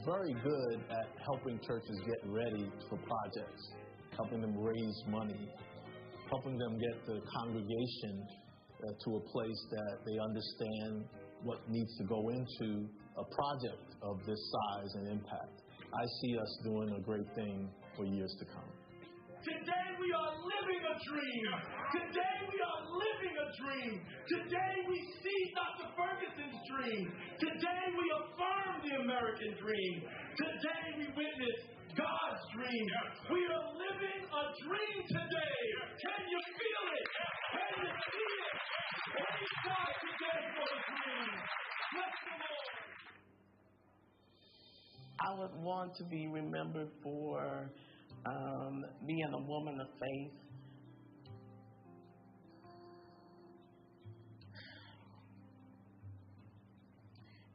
very good at helping churches get ready for projects, helping them raise money, helping them get the congregation to a place that they understand what needs to go into a project of this size and impact. I see us doing a great thing for years to come. Today we are living a dream. Today we are living a dream. Today we see Dr. Ferguson's dream. Today we affirm the American dream. Today we witness God's dream. We are living a dream today. Can you feel it? Can you see it? Praise God today for the dream. Bless the Lord. I would want to be remembered for being a woman of faith.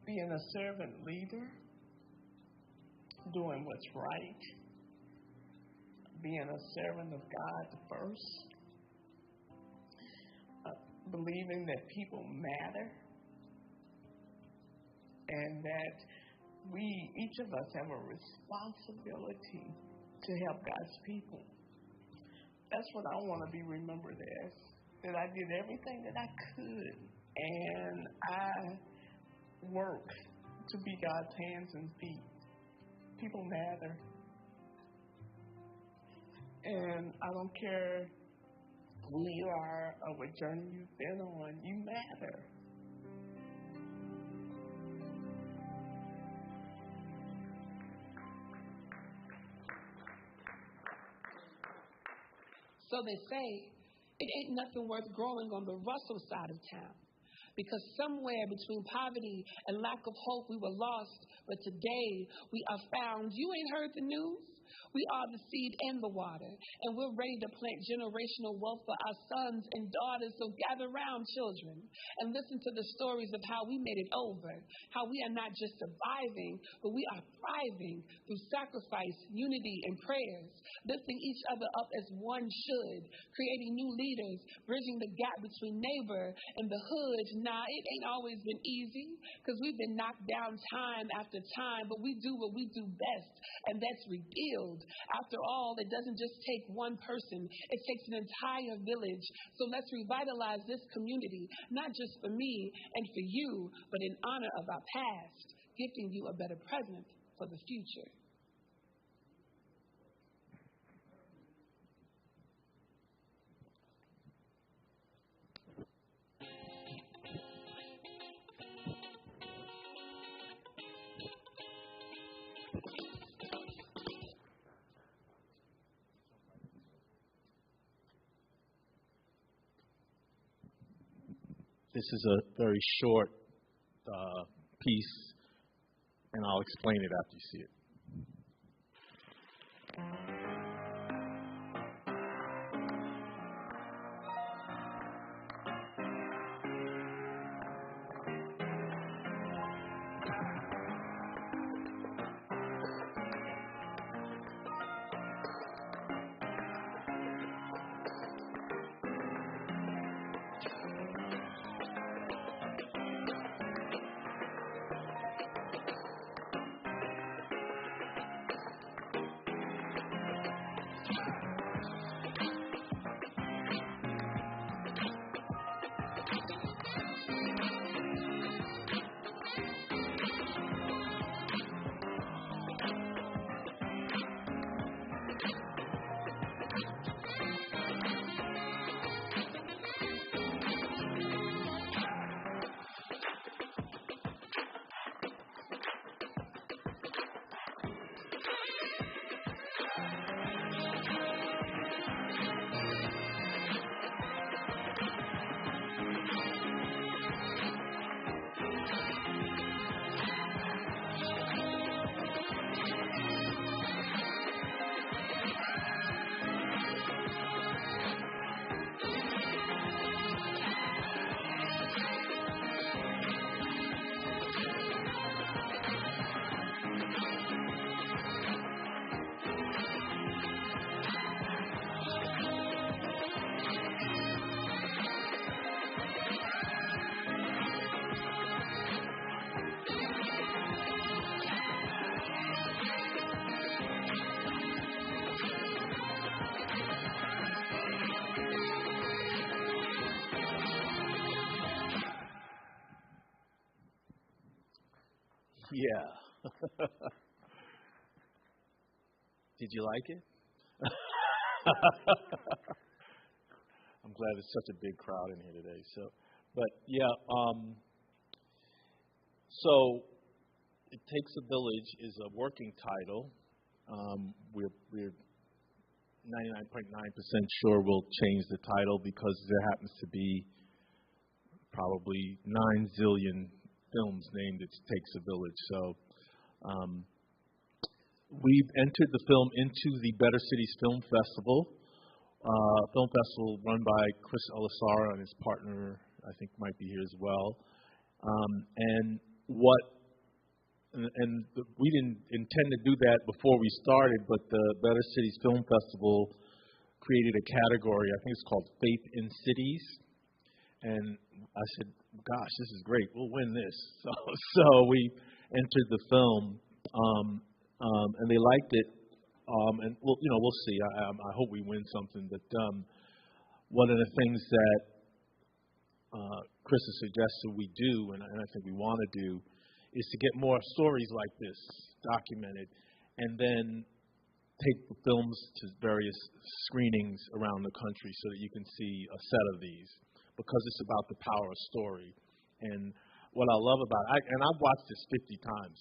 Being a servant leader, doing what's right, being a servant of God first, believing that people matter, and that each of us have a responsibility to help God's people. That's what I want to be remembered as, that I did everything that I could, and I worked to be God's hands and feet. People matter. And I don't care who you are or what journey you've been on, you matter. So they say it ain't nothing worth growing on the Russell side of town, because somewhere between poverty and lack of hope we were lost, but today we are found. You ain't heard the news? We are the seed and the water, and we're ready to plant generational wealth for our sons and daughters. So gather round, children, and listen to the stories of how we made it over, how we are not just surviving, but we are thriving through sacrifice, unity, and prayers, lifting each other up as one should, creating new leaders, bridging the gap between neighbor and the hood. Nah, it ain't always been easy, because we've been knocked down time after time, but we do what we do best, and that's rebuild. After all, it doesn't just take one person, it takes an entire village. So let's revitalize this community, not just for me and for you, but in honor of our past, gifting you a better present for the future. This is a very short piece, and I'll explain it after you see it. Yeah. Did you like it? I'm glad it's such a big crowd in here today. But yeah. So, It Takes a Village is a working title. We're 99.9% sure we'll change the title because there happens to be probably 9 zillion films named It Takes a Village. So we've entered the film into the Better Cities Film Festival. Film festival run by Chris Elisara and his partner, I think might be here as well. We didn't intend to do that before we started, but the Better Cities Film Festival created a category, I think it's called Faith in Cities. And I said, gosh, this is great. We'll win this. So we entered the film, and they liked it. And we'll see. I hope we win something. But one of the things that Chris has suggested we do, and I think we want to do, is to get more stories like this documented, and then take the films to various screenings around the country so that you can see a set of these, because it's about the power of story. And what I love about it, and I've watched this 50 times,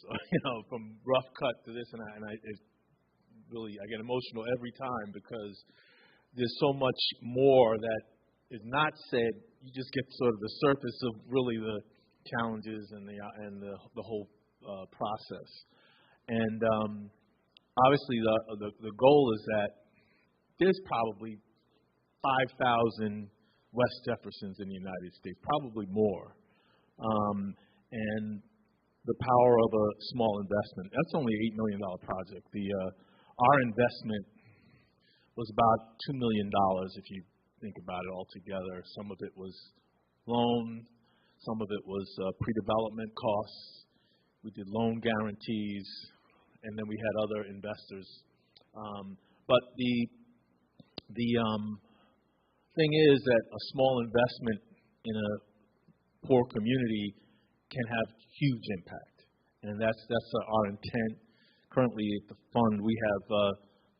from rough cut to this, and I get emotional every time because there's so much more that is not said. You just get sort of the surface of really the challenges and the whole process. And obviously the goal is that there's probably 5,000 West Jeffersons in the United States, probably more. And the power of a small investment. That's only an $8 million project. Our investment was about $2 million if you think about it all together. Some of it was loan, some of it was pre-development costs. We did loan guarantees, and then we had other investors. But the thing is that a small investment in a poor community can have huge impact, and that's our intent. Currently at the fund, we have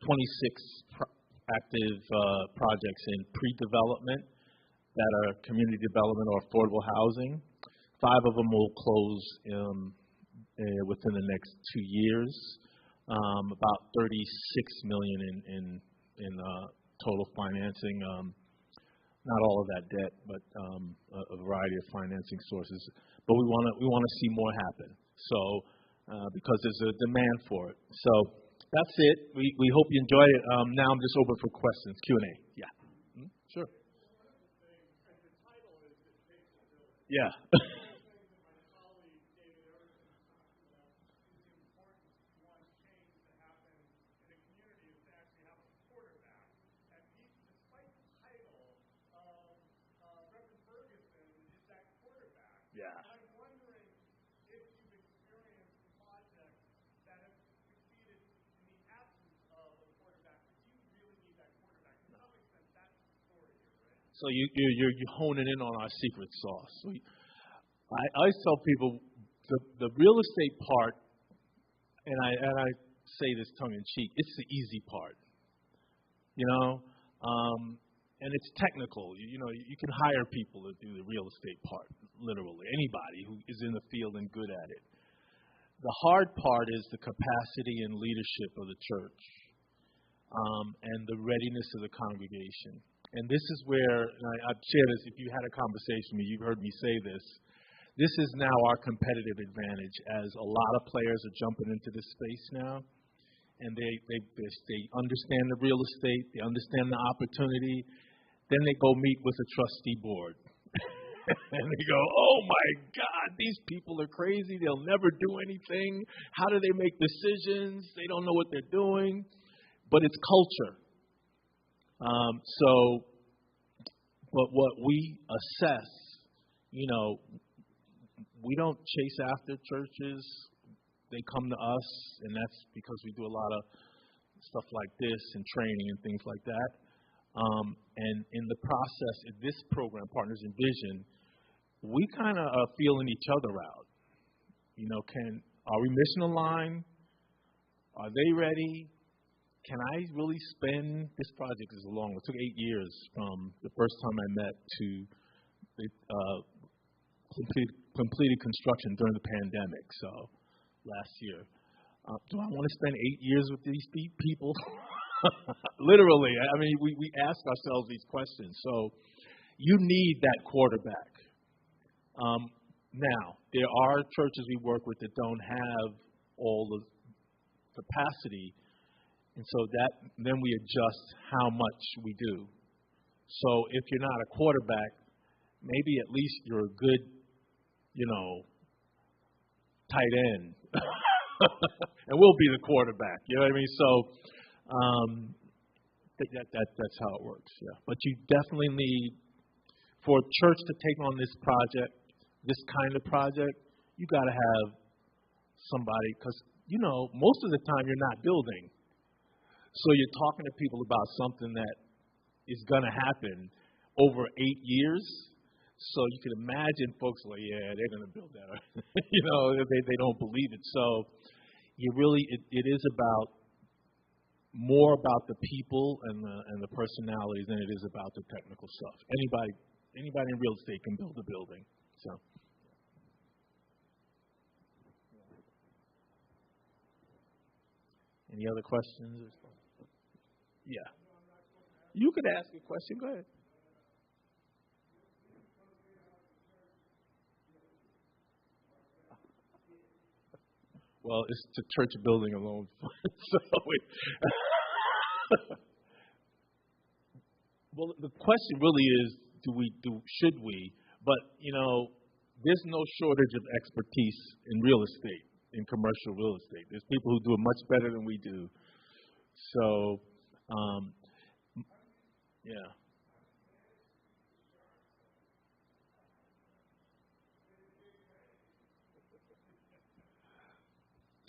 26 active projects in pre-development that are community development or affordable housing. 5 of them will close within the next 2 years. About $36 million in total financing. Not all of that debt, but a variety of financing sources. But we want to see more happen. So because there's a demand for it. So that's it. We hope you enjoy it. Now I'm just open for questions, Q&A. Yeah. Sure. Yeah. So you're honing in on our secret sauce. I always tell people the real estate part, and I say this tongue in cheek, it's the easy part, and it's technical. You can hire people to do the real estate part, literally anybody who is in the field and good at it. The hard part is the capacity and leadership of the church, and the readiness of the congregation. And this is where, and I've shared this, if you had a conversation with me, you've heard me say this. This is now our competitive advantage, as a lot of players are jumping into this space now. And they understand the real estate, they understand the opportunity. Then they go meet with a trustee board. And they go, oh my God, these people are crazy. They'll never do anything. How do they make decisions? They don't know what they're doing. But it's culture. But what we assess, we don't chase after churches. They come to us, and that's because we do a lot of stuff like this and training and things like that. And in the process, in this program, Partners in Vision, we kind of are feeling each other out. Are we mission aligned? Are they ready? Can I really spend, this project is long, it took 8 years from the first time I met to completed construction during the pandemic, so last year. Do I want to spend 8 years with these people? Literally, I mean, we ask ourselves these questions. So you need that quarterback. Now, there are churches we work with that don't have all the capacity. And so then we adjust how much we do. So if you're not a quarterback, maybe at least you're a good, tight end. And we'll be the quarterback. You know what I mean? So that's how it works. Yeah. But you definitely need, for a church to take on this project, this kind of project, you got to have somebody, because most of the time you're not building. So you're talking to people about something that is going to happen over 8 years. So you can imagine folks like, yeah, they're going to build that. They don't believe it. So you really, it is more about the people and the personalities than it is about the technical stuff. Anybody in real estate can build a building. So. Any other questions? Yeah. You could ask a question. Go ahead. Well, it's the church building alone. So, well, the question really is, should we? But, there's no shortage of expertise in real estate, in commercial real estate. There's people who do it much better than we do. So, yeah.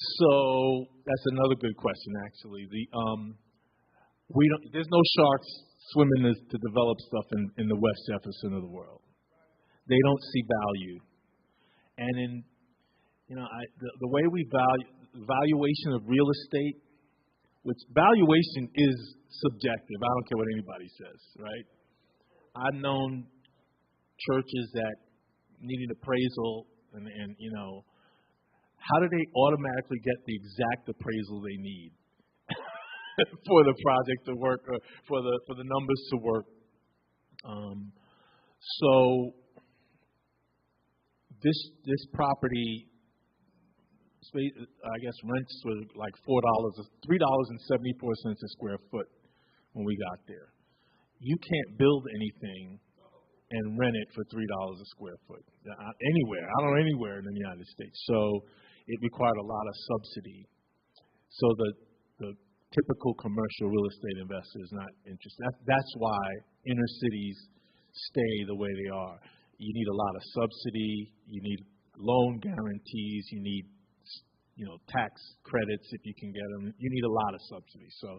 So that's another good question, actually. There's no sharks swimming to develop stuff in the West Jefferson of the world. They don't see value, and the way we value valuation of real estate, which valuation is subjective. I don't care what anybody says, right? I've known churches that needed appraisal, and how do they automatically get the exact appraisal they need for the project to work, or for the numbers to work? So this property, I guess rents were like $3.74 a square foot when we got there. You can't build anything and rent it for $3 a square foot anywhere. I don't know anywhere in the United States. So it required a lot of subsidy. So the typical commercial real estate investor is not interested. That's why inner cities stay the way they are. You need a lot of subsidy. You need loan guarantees. You need tax credits if you can get them. You need a lot of subsidy. So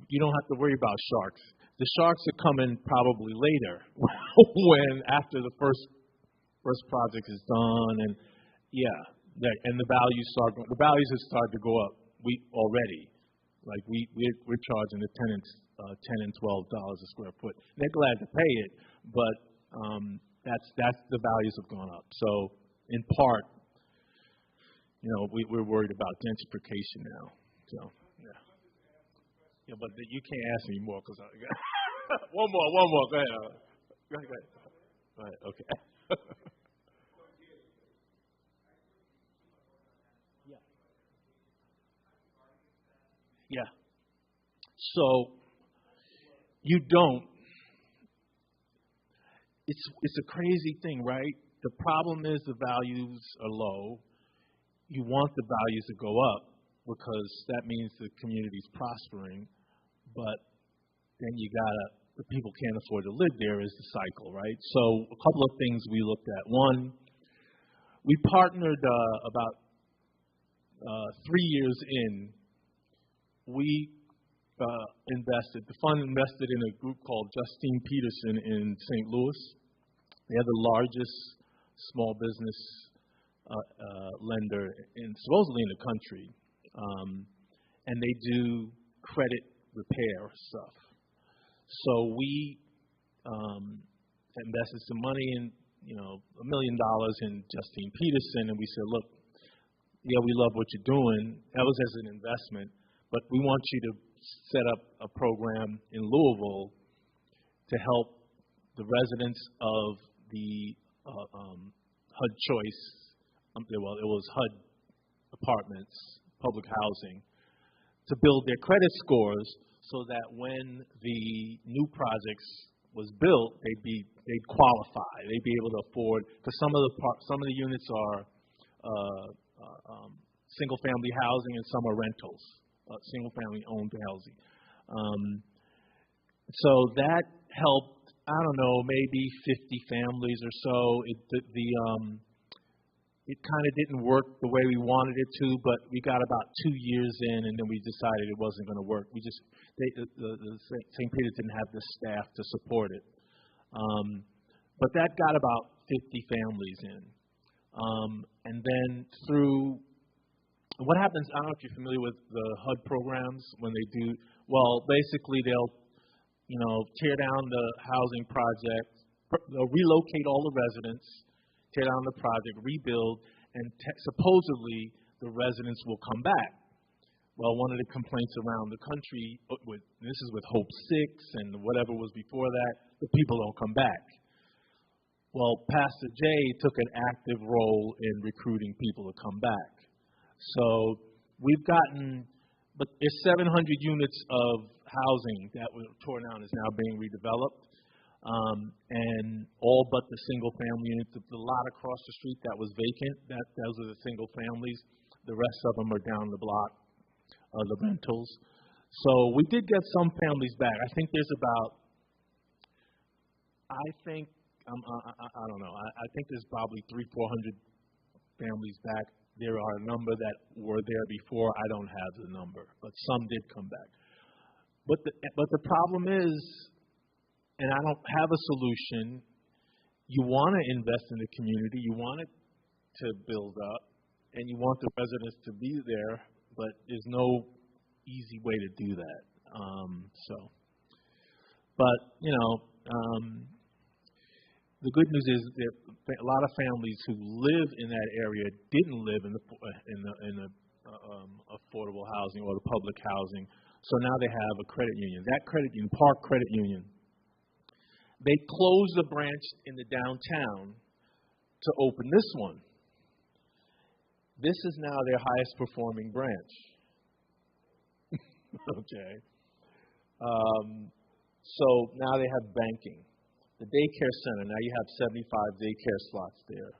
you don't have to worry about sharks. The sharks are coming probably later, after the first project is done, and and the values have started to go up. We're charging the tenants $10 and $12 a square foot. They're glad to pay it, but that's the values have gone up. So in part, we're worried about gentrification now. So but you can't ask me more because one more. Go ahead. All right. Okay. Yeah. So you don't. It's a crazy thing, right? The problem is the values are low. You want the values to go up because that means the community's prospering, but then the people can't afford to live there is the cycle, right? So a couple of things we looked at. One, we partnered about 3 years in. We the fund invested in a group called Justine Peterson in St. Louis. They're the largest small business lender supposedly in the country. And they do credit repair stuff. So we invested some money in, $1 million in Justine Peterson, and we said, look, we love what you're doing. That was as an investment, but we want you to set up a program in Louisville to help the residents of the HUD Choice. It was HUD apartments, public housing, to build their credit scores so that when the new projects was built, they'd qualify. They'd be able to afford, because some of the units are single family housing and some are rentals, single family owned housing. So that helped, I don't know, maybe 50 families or so. It kind of didn't work the way we wanted it to, but we got about 2 years in, and then we decided it wasn't going to work. The St. Peter's didn't have the staff to support it. But that got about 50 families in. And then what happens, I don't know if you're familiar with the HUD programs when they do, basically they'll, tear down the housing project, they'll relocate all the residents, tear down the project, rebuild, and supposedly the residents will come back. Well, one of the complaints around the country, this is with Hope 6 and whatever was before that, the people don't come back. Well, Pastor Jay took an active role in recruiting people to come back. So we've gotten, but there's 700 units of housing that were torn down is now being redeveloped. And all but the single family units, the lot across the street that was vacant, those are the single families. The rest of them are down the block, the rentals. So we did get some families back. I think there's about, I don't know, I think there's probably 300-400 families back. There are a number that were there before. I don't have the number, but some did come back. But the problem is, and I don't have a solution, you want to invest in the community, you want it to build up, and you want the residents to be there, but there's no easy way to do that. The good news is that a lot of families who live in that area didn't live in the affordable housing or the public housing, so now they have a credit union. That credit union, Park Credit Union, they closed the branch in the downtown to open this one. This is now their highest performing branch. Okay. So now they have banking. The daycare center, now you have 75 daycare slots there.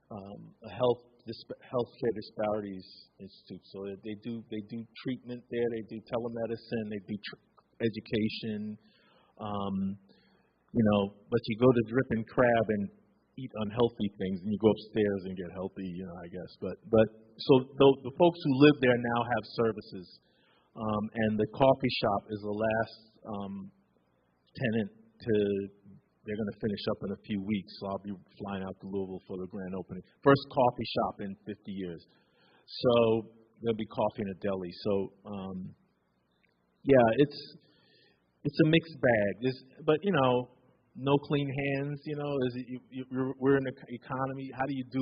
A healthcare disparities institute, so they do treatment there. They do telemedicine. They do education. But you go to Drip and Crab and eat unhealthy things, and you go upstairs and get healthy, I guess. But so the folks who live there now have services, and the coffee shop is the last tenant they're going to finish up in a few weeks, so I'll be flying out to Louisville for the grand opening. First coffee shop in 50 years. So there'll be coffee in a deli. So, it's a mixed bag. But no clean hands, we're in the economy. How do you do